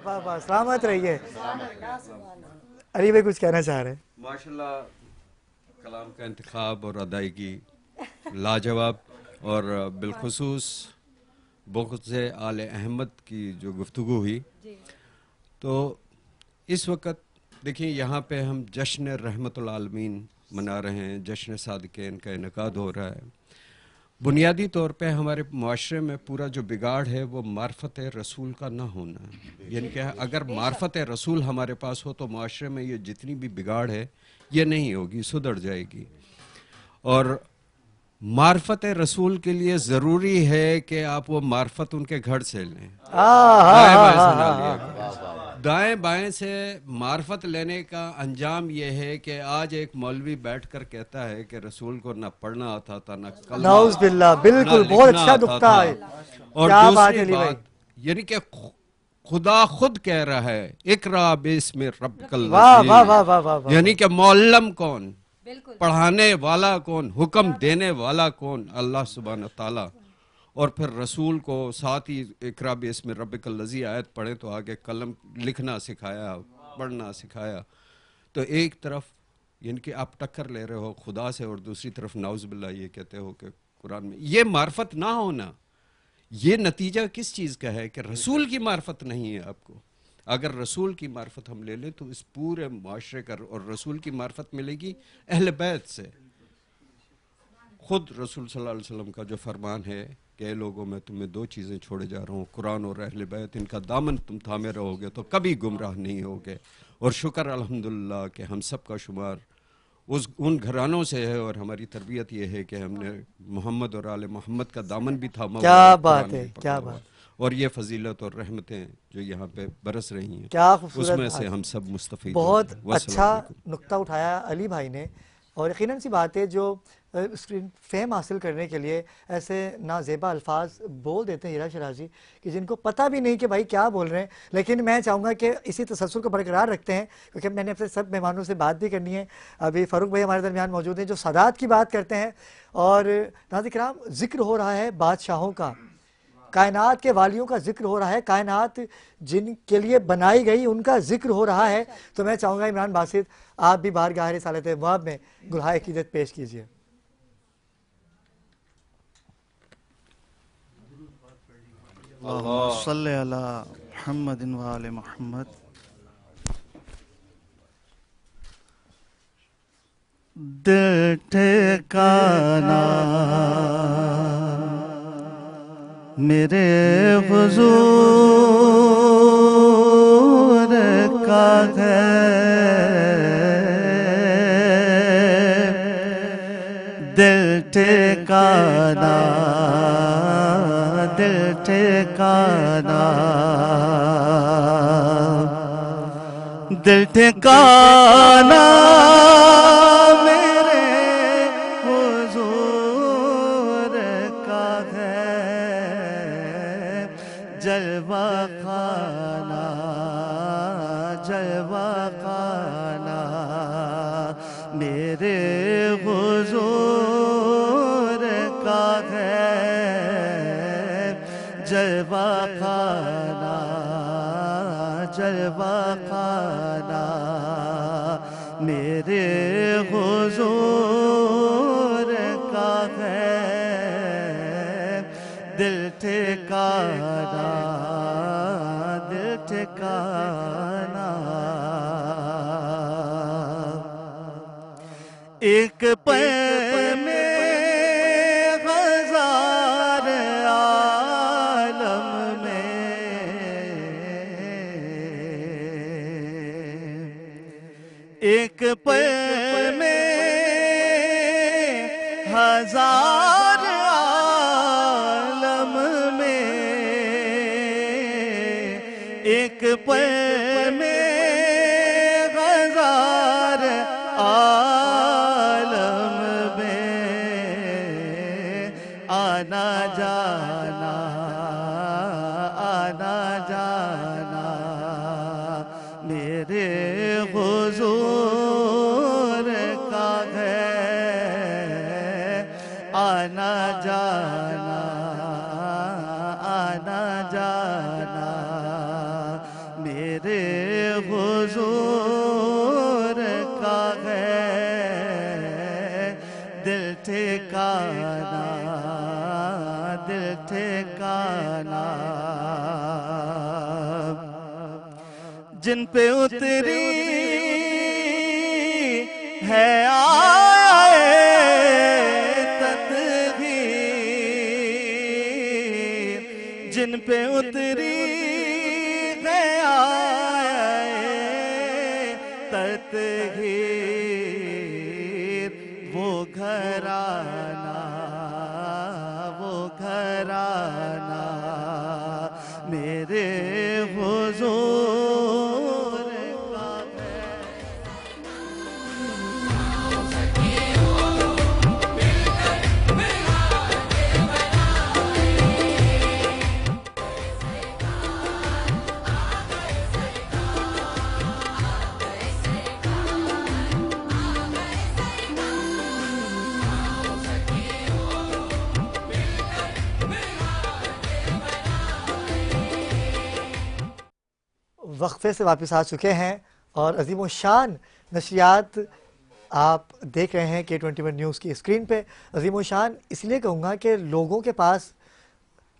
वाह वाह, सलामत रहिए। अली भाई कुछ कहना चाह रहे हैं? माशाल्लाह, कलाम का इंतखाब और अदायगी लाजवाब, और बिलखुसूस बहुत से आले अहमद की जो गुफ्तगू हुई। तो इस वक्त देखिए यहाँ पे हम जश्न रहमतुल आलमीन मना रहे हैं, जश्न सादिक़ीन का इनकाद हो रहा है। बुनियादी तौर पे हमारे माशरे में पूरा जो बिगाड़ है वो मार्फत रसूल का ना होना, यानी कि अगर मार्फत रसूल हमारे पास हो तो माशरे में ये जितनी भी बिगाड़ है ये नहीं होगी, सुधर जाएगी। और मार्फत रसूल के लिए ज़रूरी है कि आप वो मार्फत उनके घर से लें, दाएं बाएं से ना लिया। दाएं बाएं से मार्फत लेने का अंजाम ये है कि आज एक मौलवी बैठकर कहता है कि रसूल को ना पढ़ना आता था, ना कलमा, नाउज़ बिल्लाह, बिल्कुल बहुत अच्छा नुक्ता है। और क्या बात है दूसरी अली भाई, बात यानी कि खुदा खुद कह रहा है इकरा बिस्मि रब्बिकल वाह लज़ी, वाह वाह वाह वाह, यानी कि मौल्लम कौन, पढ़ाने वाला कौन, हुक्म देने वाला कौन, अल्लाह सुब्हान ताला। और फिर रसूल को साथ ही इकरा बिस्मि रब्बिकल लज़ी आयत पढ़े तो आगे कलम लिखना सिखाया, पढ़ना सिखाया। तो एक तरफ यानी कि आप टक्कर ले रहे हो खुदा से, और दूसरी तरफ नाउज़ बिल्लाह ये कहते हो कि कुरान में ये मार्फत ना होना, ये नतीजा किस चीज़ का है कि रसूल की मार्फत नहीं है आपको। अगर रसूल की मार्फत हम ले लें तो इस पूरे माशरे का, और रसूल की मार्फत मिलेगी अहले बैत से। खुद रसूल सल्लल्लाहु अलैहि वसल्लम का जो फरमान है कि लोगों में तुम्हें 2 चीज़ें छोड़े जा रहा हूँ, कुरान और अहले बैत, इनका दामन तुम थामे रहोगे तो कभी गुमराह नहीं होगे। और शुक्र अल्हम्दुलिल्लाह कि हम सब का शुमार उन घरानों से है, और हमारी तरबियत ये है कि हमने मोहम्मद और आले मोहम्मद का दामन भी थामा। क्या बात है, क्या बात। और ये फजीलत और रहमतें जो यहाँ पे बरस रही हैं, क्या खूबसूरत, उसमें से हम सब मुस्तफ़ीद। बहुत अच्छा नुक्ता उठाया अली भाई ने। और यकीनन सी बात है जो स्क्रीन फेम हासिल करने के लिए ऐसे नाजेबा अल्फाज बोल देते हैं हीरा शराजी कि जिनको पता भी नहीं कि भाई क्या बोल रहे हैं। लेकिन मैं चाहूँगा कि इसी तसल्सल को बरकरार रखते हैं, क्योंकि मैंने अपने सब मेहमानों से बात भी करनी है। अभी फ़ारूक भाई हमारे दरमियान मौजूद हैं जो सादात की बात करते हैं। और नाज़रीन, जिक्र हो रहा है बादशाहों का, कायनात के वालियों का जिक्र हो रहा है, कायनात जिनके लिए बनाई गई उनका जिक्र हो रहा है। तो मैं चाहूँगा इमरान बासित आप भी बारगाह रिसालत मुअब में गुलहाए क़ीदत पेश कीजिए। सल्ले अला मुहम्मदिन व आले मुहम्मद। दिल ठिकाना मेरे हुजूर का है, दिल ठिकाना, दिल ठिकाना, दिल ठिकाना मेरे हुजूर का है, जलवा खाना, जलवा खाना मेरे हुजूर का है, जलवा खाना, जलवा खाना मेरे हुजूर का है, दिल ठिकाना, दिल ठिकाना। एक पल में हजार आलम में, एक पल में हजार आलम में, एक पल में हजार आलम में, आना जाना, आना जाना मेरे हुजूर का है, आना जाना, आना जाना मेरे हुजूर का है, दिल ठिकाना, दिल ठिकाना। जिन पे उतरी है आयत तदबीर, जिन पे उतरी है आयत तदबीर, वो घराना, वो घराना मेरे हुजूर का है। वक्फे से वापस आ चुके हैं और अजीम शान नशरियात आप देख रहे हैं K21 न्यूज़ की स्क्रीन पे। अजीम शान इसलिए कहूँगा कि लोगों के पास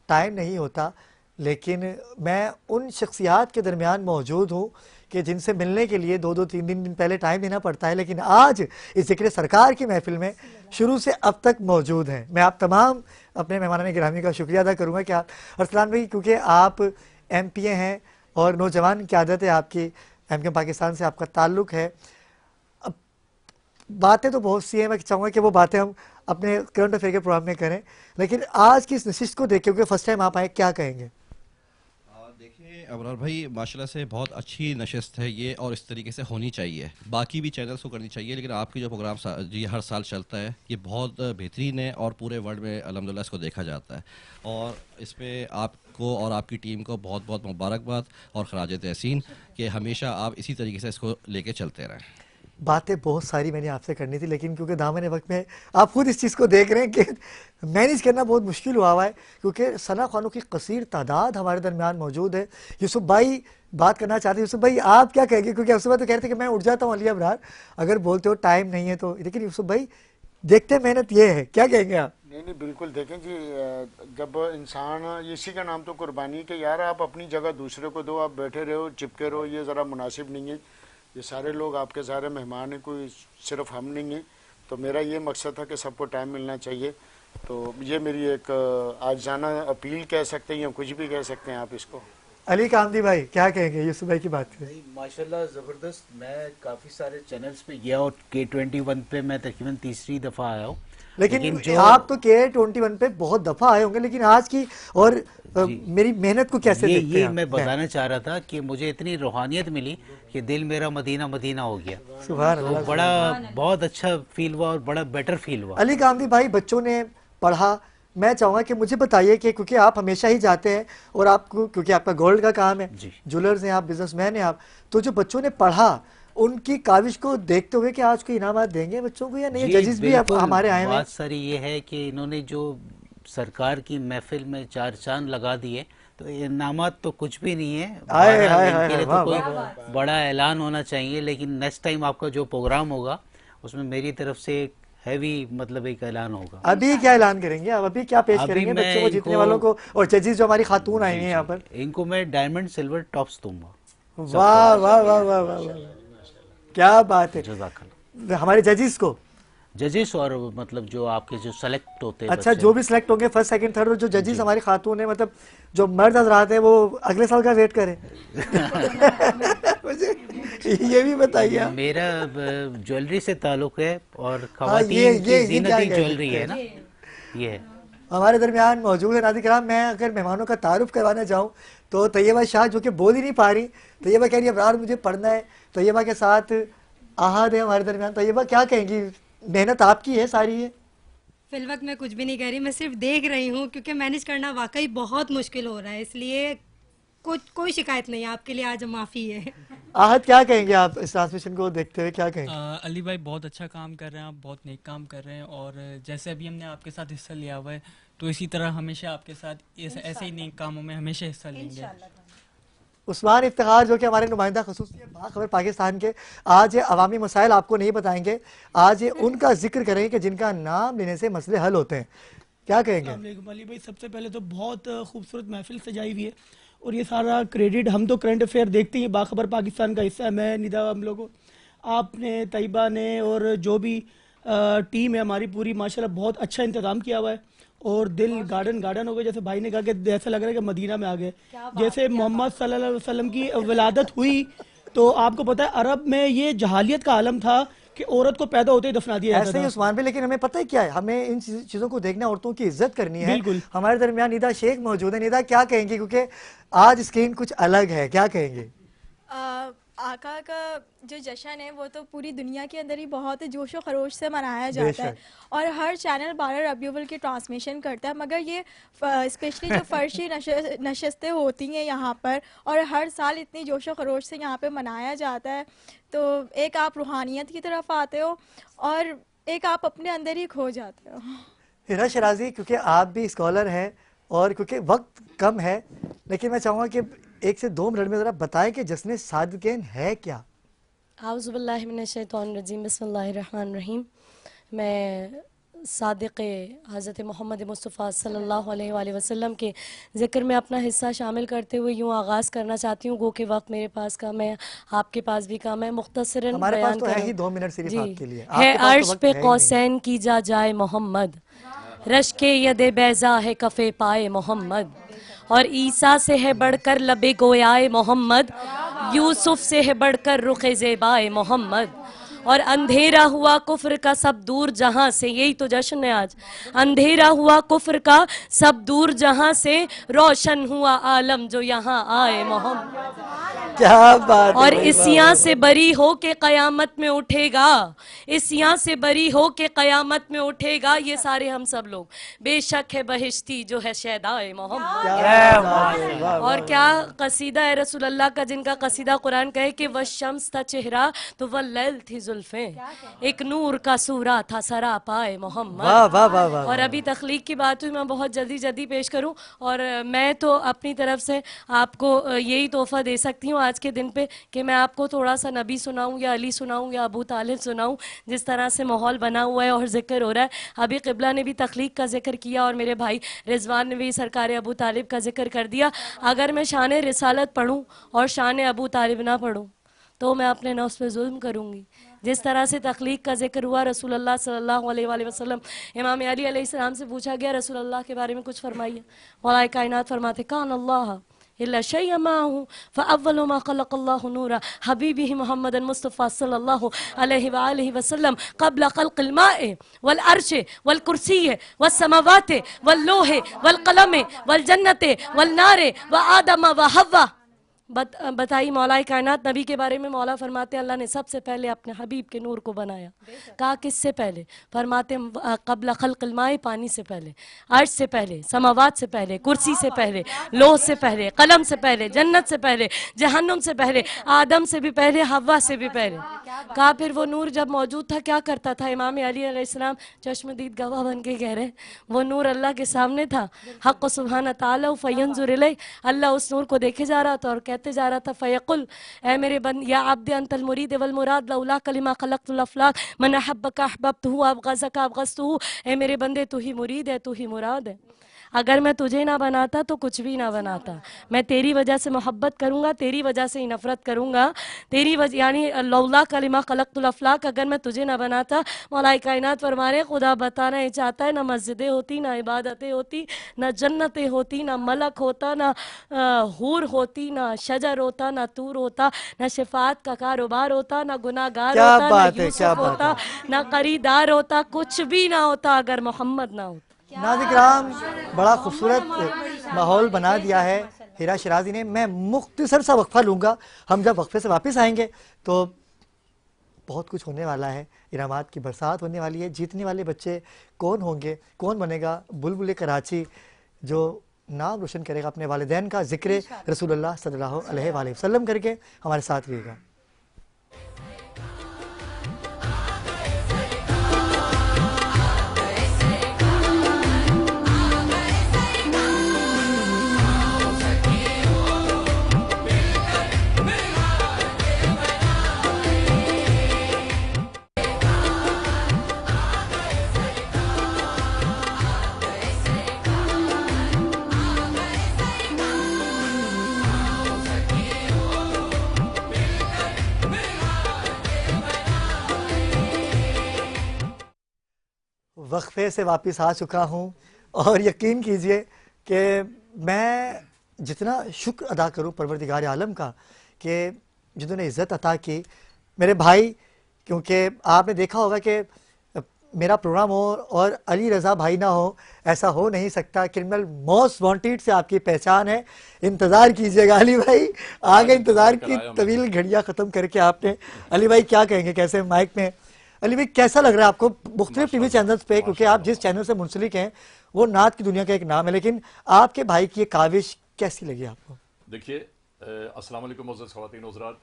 टाइम नहीं होता, लेकिन मैं उन शख्सियात के दरमियान मौजूद हूँ कि जिनसे मिलने के लिए 2-2 3 दिन पहले टाइम देना पड़ता है, लेकिन आज इस ज़िक्र सरकार की महफिल में शुरू से अब तक मौजूद हैं। मैं आप तमाम अपने मेहमानान गिरामी का शुक्रिया अदा करूँगा कि आप अरसलान भाई, क्योंकि आप MPA हैं और नौजवान की आदत है आपकी, MKM पाकिस्तान से आपका ताल्लुक़ है। अब बातें तो बहुत सी हैं, मैं चाहूँगा कि वो बातें हम अपने करंट अफेयर के प्रोग्राम में करें, लेकिन आज की इस नशिस्त को देख के फर्स्ट टाइम आप आए, क्या कहेंगे? देखिए अबरार भाई, माशाल्लाह से बहुत अच्छी नशिस्त है ये और इस तरीके से होनी चाहिए, बाकी भी चैनल्स को करनी चाहिए, लेकिन आपकी जो प्रोग्राम जी हर साल चलता है ये बहुत बेहतरीन है और पूरे वर्ल्ड में अल्हम्दुलिल्लाह इसको देखा जाता है और इस पर आपको और आपकी टीम को बहुत बहुत मुबारकबाद और खराज तहसीन कि हमेशा आप इसी तरीके से इसको लेके चलते रहें। बातें बहुत सारी मैंने आपसे करनी थी, लेकिन क्योंकि दामन वक्त में आप खुद इस चीज़ को देख रहे हैं कि मैनेज करना बहुत मुश्किल हुआ है, क्योंकि सना खानों की कसीर तादाद हमारे दरमियान मौजूद है। यूसुफ भाई बात करना चाहते हैं। यूसुफ भाई आप क्या कहेंगे, क्योंकि उसके बाद तो कह रहे थे कि मैं उठ जाता हूँ अली अबरार अगर बोलते हो टाइम नहीं है तो, लेकिन यूसुफ भाई देखते मेहनत ये है, क्या कहेंगे आप? नहीं बिल्कुल, देखें जी, जब इंसान, इसी का नाम तो कुर्बानी कि यार आप अपनी जगह दूसरे को दो, आप बैठे रहो चिपके रहो, ये ज़रा मुनासिब नहीं है। ये सारे लोग आपके सारे मेहमान हैं, कोई सिर्फ हम नहीं हैं। तो मेरा ये मकसद था कि सबको टाइम मिलना चाहिए। तो ये मेरी एक आज जाना अपील कह सकते हैं या कुछ भी कह सकते हैं आप इसको। अली कामदी भाई क्या कहेंगे यूसुफ भाई की बात पे? माशाल्लाह ज़बरदस्त। मैं काफ़ी सारे चैनल्स पे गया और K21 पे मैं तकरीबन तीसरी दफ़ा आया हूँ। लेकिन आप तो K21 पे बहुत दफा आए होंगे, लेकिन आज की और मेरी मेहनत को कैसे देखते हैं? ये मैं बताना चाह रहा था कि मुझे इतनी रूहानियत मिली कि दिल मेरा मदीना मदीना हो गया। सुभान तो अल्लाह, बड़ा बहुत अच्छा फील हुआ और बड़ा बेटर फील हुआ। अली कामदी भाई, बच्चों ने पढ़ा, मैं चाहूँगा कि मुझे बताइए कि क्योंकि आप हमेशा ही जाते हैं और आपको, क्योंकि आपका गोल्ड का काम है, ज्वेलर्स हैं आप, बिजनेसमैन हैं आप, तो जो बच्चों ने पढ़ा उनकी काविश को देखते हुए कि आज कोई इनामात देंगे बच्चों को या नहीं? जजेस भी हमारे आए हैं। बात सारी ये है कि इन्होंने जो सरकार की महफिल में चार चांद लगा दिए, तो इनामात तो कुछ भी नहीं है। इनके लिए तो कोई बड़ा ऐलान होना चाहिए, लेकिन नेक्स्ट टाइम आपका जो प्रोग्राम होगा उसमें मेरी तरफ से हैवी मतलब एक ऐलान होगा। अभी क्या ऐलान करेंगे आप? अभी क्या पेश करेंगे बच्चों को, जीतने वालों को और जजेस जो हमारी खातून आई हैं यहाँ पर? इनको मैं डायमंड सिल्वर टॉप्स दूंगा। वाह वाह वाह वाह वाह, क्या बात है। हमारे जजेस को, जजेस और मतलब जो आपके जो सेलेक्ट होते हैं, अच्छा जो भी सिलेक्ट होंगे फर्स्ट सेकंड थर्ड, जो जजेस हमारी खातून है, मतलब जो मर्द हजरात हैं वो अगले साल का वेट करें। मुझे ये भी बताइए। मेरा ज्वेलरी से ताल्लुक है और खवातीन की ज़ीनती ज्वेलरी है ना, ये है। हमारे दरमियान मौजूद है नाज़रीन किराम। मैं अगर मेहमानों का तारुफ करवाना चाहूँ तो तैयबा शाह, जो कि बोल ही नहीं पा रही, तैयबा कह रही है अबरार मुझे पढ़ना है। तैयबा के साथ आहद है हमारे दरमियान। तैयबा क्या कहेंगी? मेहनत आपकी है सारी है। फिल वक्त मैं कुछ भी नहीं कह रही, मैं सिर्फ देख रही हूँ, क्योंकि मैनेज करना वाकई बहुत मुश्किल हो रहा है, इसलिए कोई शिकायत नहीं है, आपके लिए आज माफ़ी है। आहद क्या कहेंगे आप इस ट्रांसमिशन को देखते हुए, क्या कहेंगे? अली भाई बहुत अच्छा काम कर रहे हैं आप, बहुत नेक काम कर रहे हैं, और जैसे अभी हमने आपके साथ हिस्सा लिया हुआ है, तो इसी तरह हमेशा आपके साथ ऐसे ही नेक कामों में हमेशा हिस्सा लेंगे। उस्मान इफ्तिखार जो कि हमारे नुमाइंदा खसूसी है बाखबर पाकिस्तान के, आज ये अवामी मसाइल आपको नहीं बताएंगे, आज ये उनका जिक्र करेंगे कि जिनका नाम लेने से मसले हल होते हैं। क्या कहेंगे? अली भाई सबसे पहले तो बहुत खूबसूरत महफिल सजाई हुई है, और ये सारा क्रेडिट, हम तो करंट अफेयर देखते ही बाखबर पाकिस्तान का हिस्सा है, मैं निदा, हम लोगों, आपने, तैयबा ने और जो भी टीम है हमारी पूरी, माशाल्लाह बहुत अच्छा इंतजाम किया हुआ है, और दिल गार्डन हो गए। जैसे भाई ने कहा कि ऐसा लग रहा है कि मदीना में आ गए। जैसे मोहम्मद सल्लल्लाहु अलैहि वसल्लम की विलादत हुई, तो आपको पता है अरब में ये जहालियत का आलम था कि औरत को पैदा होते ही दफना दिया जाता था। ऐसे ही उस्मान भी, लेकिन हमें पता है क्या है, हमें इन चीज़ों को देखना, औरतों की इज्जत करनी है। हमारे दरमियान निदा शेख मौजूद है। निदा क्या कहेंगी, क्योंकि आज स्क्रीन कुछ अलग है, क्या कहेंगे? आका का जो जश्न है वो तो पूरी दुनिया के अंदर ही बहुत जोशो खरोश से मनाया जाता है, और हर चैनल 12 रबी अव्वल की ट्रांसमिशन करता है, मगर ये स्पेशली जो फर्शी नशस्तें होती हैं यहाँ पर, और हर साल इतनी जोशो खरोश से यहाँ पे मनाया जाता है, तो एक आप रूहानियत की तरफ आते हो और एक आप अपने अंदर ही खो जाते हो। हिरा शराजी, क्योंकि आप भी स्कॉलर हैं और क्योंकि वक्त कम है, लेकिन मैं चाहूँगा कि 1 से 2 मिनट में ज़रा बताएं कि जश्न सादिक़ीन है क्या? आऊज़ुबिल्लाहि मिनश्शैतानिर्रजीम, बिस्मिल्लाहिर्रहमानिर्रहीम। मैं सादिक़ हज़रत मोहम्मद मुस्तफ़ा सल्लल्लाहु अलैहि वसल्लम के ज़िक्र में अपना हिस्सा शामिल करते हुए यूँ आगाज़ करना चाहती हूँ। गो के वक्त मेरे पास कम है, आपके पास भी कम है, मुख्तसरन हमारे पास तो है ही 2 मिनट सिर्फ आपके लिए। है अर्श पे कौसैन की जा जाए मोहम्मद, रश के यदे बैज़ा है कफ़े पाए मोहम्मद, और ईसा से है बढ़कर लबे गोयाए मोहम्मद, यूसुफ से है बढ़कर रुखे ज़ेबाए मोहम्मद, और अंधेरा हुआ कुफ्र का सब दूर जहां से, यही तो जश्न है आज, अंधेरा हुआ कुफ्र का सब दूर जहां से, रोशन हुआ आलम जो यहाँ आए मोहम्मद। क्या बात। और इसियां से बरी हो के कयामत में उठेगा, इसियां से बरी हो के कयामत में उठेगा ये सारे हम सब लोग, बेशक है बहिश्ती जो है शहदाए मोहम्मद। और क्या कसीदा है रसूल अल्लाह का, जिनका कसीदा कुरान कहे कि वह शम्स था चेहरा तो वह लैल थी जुल्फे, एक नूर का सूरा था सरा पाए मोहम्मद। और अभी तख्लीक की बात हुई, मैं बहुत जल्दी पेश करूं, और मैं तो अपनी तरफ से आपको यही तोहफा दे सकती हूँ आज के दिन पे कि मैं आपको थोड़ा सा नबी सुनाऊं या अली सुनाऊं या अबू तालिब सुनाऊं, जिस तरह से माहौल बना हुआ है और जिक्र हो रहा है। अभी क़िबला ने भी तख्लीक का जिक्र किया और मेरे भाई रिजवान ने भी सरकार अबू तालिब का जिक्र कर दिया। अगर मैं शान रिसालत पढ़ूं और शान अबू तालिब ना पढ़ूं तो मैं अपने नफ्स पे जुल्म करूंगी। जिस तरह से तख्लीक का जिक्र हुआ रसूलुल्लाह सल्लल्लाहु अलैहि वसल्लम, इमाम अली अलैहिस्सलाम से पूछा गया रसूलुल्लाह के बारे में कुछ फरमाइए, मौला कायनात फरमाते कान अल्लाह इल्ला शैअन माअहू फअव्वलु मा खलक़ल्लाहु नूरा हबीबिही मुहम्मदन मुस्तफ़ा सल्लल्लाहु अलैहि व आलिहि वसल्लम क़ब्ल ख़ल्क़िल माए वल अर्शे वल कुर्सिये वस समावाते वल लोहे वल क़लमे वल जन्नते वल नारे व आदम व हव्वा। बताई मौलाए कायनात नबी के बारे में मौला फरमाते अल्लाह ने सबसे पहले अपने हबीब के नूर को बनाया। कहा किससे पहले? फरमाते क़ब्ल ख़ल्क़िल माए, पानी से पहले, अर्श से पहले, समावात से पहले, कुर्सी से पहले, लोह से पहले, कलम से पहले, जन्नत से पहले, जहन्नुम से पहले, आदम से भी पहले, हव्वा से भी पहले। कहा फिर वो नूर जब मौजूद था क्या करता था? इमाम अली अलैहिस्सलाम चश्मदीद गवाह बन के कह रहे वो नूर अल्लाह के सामने था। हक़ सुब्हान ताला फयंजुर इलैह, अल्लाह उस नूर को देखे जा रहा था और कहते जा रहा था फ़यकुल ए मेरे बंद या अब्दे अंतल मुरीद वल मुराद लौला कलिमा खलक़तुल अफ़लाक मन अहब्बका अहबब्तहू अबग़ज़का अबग़ज़तहू। ए मेरे बंदे तू ही मुरीद है, तू ही मुराद है। अगर मैं तुझे ना बनाता तो कुछ भी ना बनाता। मैं तेरी वजह से मोहब्बत करूँगा, तेरी वजह से ही नफ़रत करूँगा, तेरी वजह यानी लौला कलिमा खलक़तुल अफ़लाक, अगर मैं तुझे ना बनाता। मौलाए कायनात फरमा रहे खुदा बताना ये चाहता है ना मस्जिदें होती, ना इबादतें होती, ना जन्नतें होती, ना मलक होता, ना हूर होती, ना शजर होता, ना तूर होता, ना शिफात का कारोबार होता, ना गुनाहगार होता, ना यूसुफ होता, ना खरीदार होता, कुछ भी ना होता अगर मोहम्मद ना होता। नाज़िराम बड़ा खूबसूरत माहौल बना दिया है हिरा शिराजी ने। मैं मुख्तसर सा वक्फा लूँगा, हम जब वक्फे से वापस आएंगे तो बहुत कुछ होने वाला है। इनामात की बरसात होने वाली है। जीतने वाले बच्चे कौन होंगे, कौन बनेगा बुलबुल कराची जो नाम रोशन करेगा अपने वालिदैन का, ज़िक्र रसूलुल्लाह सल्लल्लाहु अलैहि वसल्लम करके हमारे साथ रहिएगा। वक्फे से वापस आ चुका हूँ और यकीन कीजिए कि मैं जितना शुक्र अदा करूँ परवरदिगार आलम का कि जिन्होंने इज़्ज़त अता की मेरे भाई, क्योंकि आपने देखा होगा कि मेरा प्रोग्राम हो और अली रज़ा भाई ना हो, ऐसा हो नहीं सकता। क्रिमिनल मोस्ट वांटेड से आपकी पहचान है। इंतज़ार कीजिएगा अली भाई, आगे इंतज़ार की तवील घड़ियाँ ख़त्म करके आपने। अली भाई क्या कहेंगे, कैसे माइक में? अली भाई कैसा लग रहा है आपको मुख्तलिफ टीवी चैनल्स पे, क्योंकि आप जिस चैनल से मुंसलिक हैं वो नात की दुनिया का एक नाम है, लेकिन आपके भाई की ये काविश कैसी लगी आपको? देखिए, अस्सलाम वालेकुम मुअज़्ज़ज़ ख़वातीन हज़रात,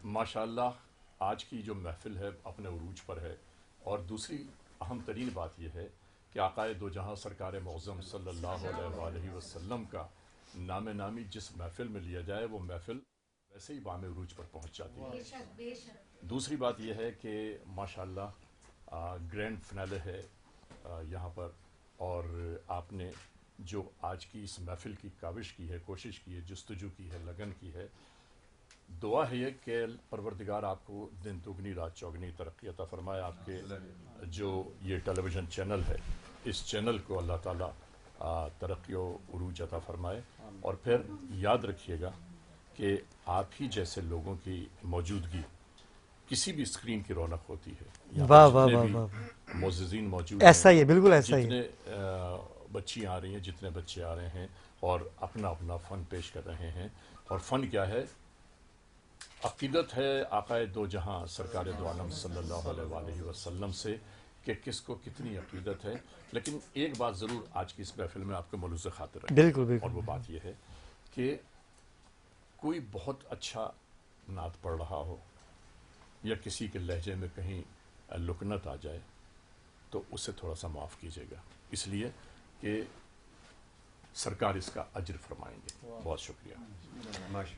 माशाअल्लाह आज की जो महफिल है अपने उरूज पर है। और दूसरी अहम तरीन बात यह है कि आक़ाए दो जहाँ सरकार मुअज़्ज़म सल्लल्लाहु अलैहि वसल्लम का नाम नामी जिस महफिल में लिया जाए वो महफिल वैसे ही बाम उरूज पर पहुँच जाती है। दूसरी बात यह है कि माशाअल्लाह ग्रैंड फिनाले है यहाँ पर, और आपने जो आज की इस महफिल की काविश की है, कोशिश की है, जस्तजू की है, लगन की है। दुआ है कि परवरदिगार आपको दिन दुगनी रात चौगनी तरक्की अता फरमाए। आपके जो ये टेलीविज़न चैनल है, इस चैनल को अल्लाह ताला तरक्की और उरूज अता फरमाए। और फिर याद रखिएगा कि आप ही जैसे लोगों की मौजूदगी किसी भी स्क्रीन की रौनक होती है। वाह वाह वाह वाह, मोअज़्ज़िज़ीन मौजूद ऐसा ही है, बिल्कुल ऐसा ही है। जितने बच्ची आ रही हैं, जितने बच्चे आ रहे हैं और अपना अपना फ़न पेश कर रहे हैं। और फ़न क्या है? अक़ीदत है आक़ाए दो जहाँ सरकार दो आलम सल्लल्लाहु अलैहि वसल्लम से कि किसको कितनी अक़ीदत है। लेकिन एक बात ज़रूर आज की इस महफिल में आपको मलूज़ ख़ातिर रखनी है। बिल्कुल बिल्कुल। और वो बात यह है कि कोई बहुत अच्छा नात पढ़ रहा हो या किसी के लहजे में कहीं लुकनत आ जाए तो उसे थोड़ा सा माफ़ कीजिएगा, इसलिए कि सरकार इसका अज्र फरमाएंगे। बहुत शुक्रिया।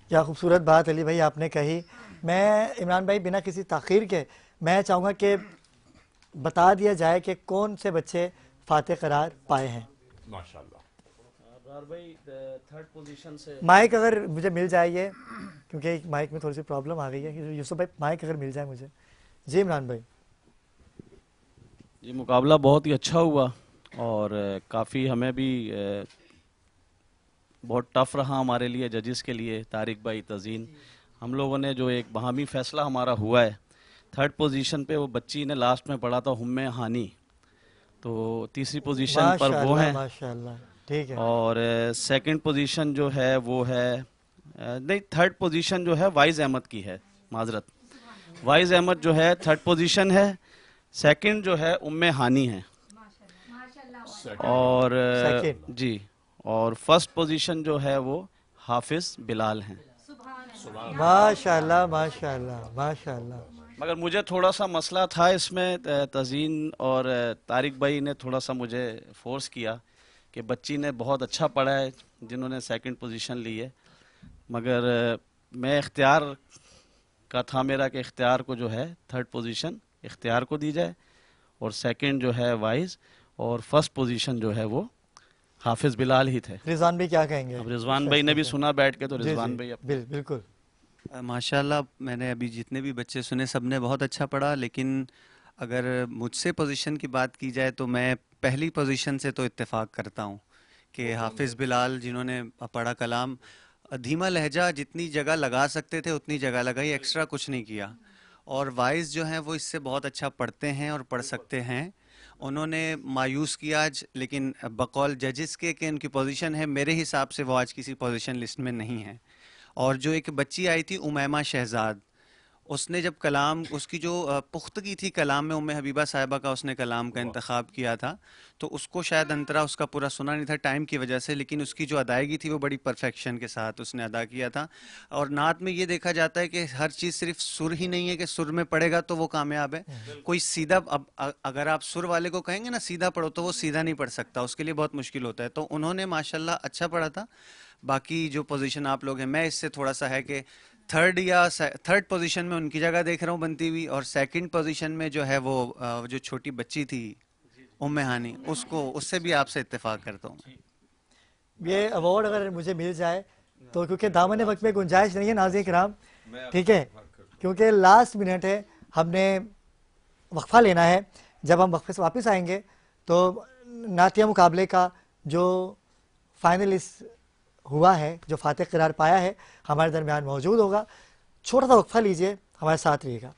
क्या खूबसूरत बात अली भाई आपने कही। मैं इमरान भाई बिना किसी ताख़ीर के मैं चाहूँगा कि बता दिया जाए कि कौन से बच्चे फातह करार पाए हैं। माशाअल्लाह भाई थर्ड पोजीशन से माइक अगर मुझे मिल जाए, ये क्योंकि माइक में थोड़ी सी प्रॉब्लम आ गई है। यूसुफ भाई माइक अगर मिल जाए मुझे। जी इमरान भाई। ये मुकाबला बहुत ही अच्छा हुआ और काफ़ी हमें भी बहुत टफ रहा हमारे लिए, जजेस के लिए, तारिक भाई, तजीन। हम लोगों ने जो एक बहामी फैसला हमारा हुआ है, 3rd पोजीशन पे वो बच्ची ने लास्ट में पढ़ा था हुम्मे हानी, तो 3री पोजीशन पर वो है। माशाल्लाह, ठीक है। और 2nd पोजीशन जो है वो है नहीं, 3rd पोजीशन जो है वाइज अहमद की है, माजरत, वाइज अहमद जो है 3rd पोजीशन है। 2nd जो है उम्मे हानी है, और जी, और 1st पोजीशन जो है वो हाफिज बिलाल हैं। माशाल्लाह माशाल्लाह माशाल्लाह। मगर मुझे थोड़ा सा मसला था इसमें, तजीन और तारिक भाई ने थोड़ा सा मुझे फोर्स किया कि बच्ची ने बहुत अच्छा पढ़ा है जिन्होंने 2nd पोजीशन ली है, मगर मैं इख्तियार का था मेरा कि इख्तियार को जो है 3rd पोजीशन इख्तियार को दी जाए, और 2nd जो है वाइज, और 1st पोजीशन जो है वो हाफिज बिलाल ही थे। रिजवान भाई क्या कहेंगे? अब रिजवान भाई ने भी सुना बैठ के, तो रिजवान भाई बिल्कुल। माशाल्लाह, मैंने अभी जितने भी बच्चे सुने सब ने बहुत अच्छा पढ़ा, लेकिन अगर मुझसे पोजीशन की बात की जाए तो मैं पहली पोजीशन से तो इत्तेफाक करता हूँ कि हाफिज़ बिलाल जिन्होंने पढ़ा कलाम, धीमा लहजा जितनी जगह लगा सकते थे उतनी जगह लगाई, एक्स्ट्रा कुछ नहीं किया। और वाइज जो हैं वो इससे बहुत अच्छा पढ़ते हैं और पढ़ सकते हैं। उन्होंने मायूस किया आज, लेकिन बकौल जजेस के कि उनकी पोजीशन है, मेरे हिसाब से वो आज किसी पोजीशन लिस्ट में नहीं है। और जो एक बच्ची आई थी उमैमा शहजाद, उसने जब कलाम, उसकी जो पुख्तगी थी कलाम में, उम्मे हबीबा साहिबा का उसने कलाम का इंतखाब किया था, तो उसको शायद अंतरा उसका पूरा सुना नहीं था टाइम की वजह से, लेकिन उसकी जो अदायगी थी वो बड़ी परफेक्शन के साथ उसने अदा किया था। और नात में ये देखा जाता है कि हर चीज़ सिर्फ सुर ही नहीं है कि सुर में पढ़ेगा तो वो कामयाब है। कोई सीधा, अब अगर आप सुर वाले को कहेंगे ना सीधा पढ़ो, तो वो सीधा नहीं पढ़ सकता, उसके लिए बहुत मुश्किल होता है। तो उन्होंने माशाल्लाह अच्छा पढ़ा था। बाकी जो पोजीशन आप लोग हैं, मैं इससे थोड़ा सा है कि 3rd पोजीशन में उनकी जगह देख रहा हूँ बनती हुई, और 2nd पोजीशन में जो है वो जो छोटी बच्ची थी उम्मे हानी, उससे भी आपसे इत्तेफाक करता हूँ। ये अवार्ड अगर मुझे मिल जाए तो, क्योंकि दामन वक्त में गुंजाइश नहीं है नाज़रीन किराम, ठीक है, क्योंकि लास्ट मिनट है, हमने वक्फा लेना है। जब हम वक्फे से वापस आएंगे तो नातिया मुकाबले का जो फाइनलिस्ट हुआ है, जो फातिह करार पाया है, हमारे दरमियान मौजूद होगा। छोटा सा वक्फा लीजिए, हमारे साथ रहिएगा।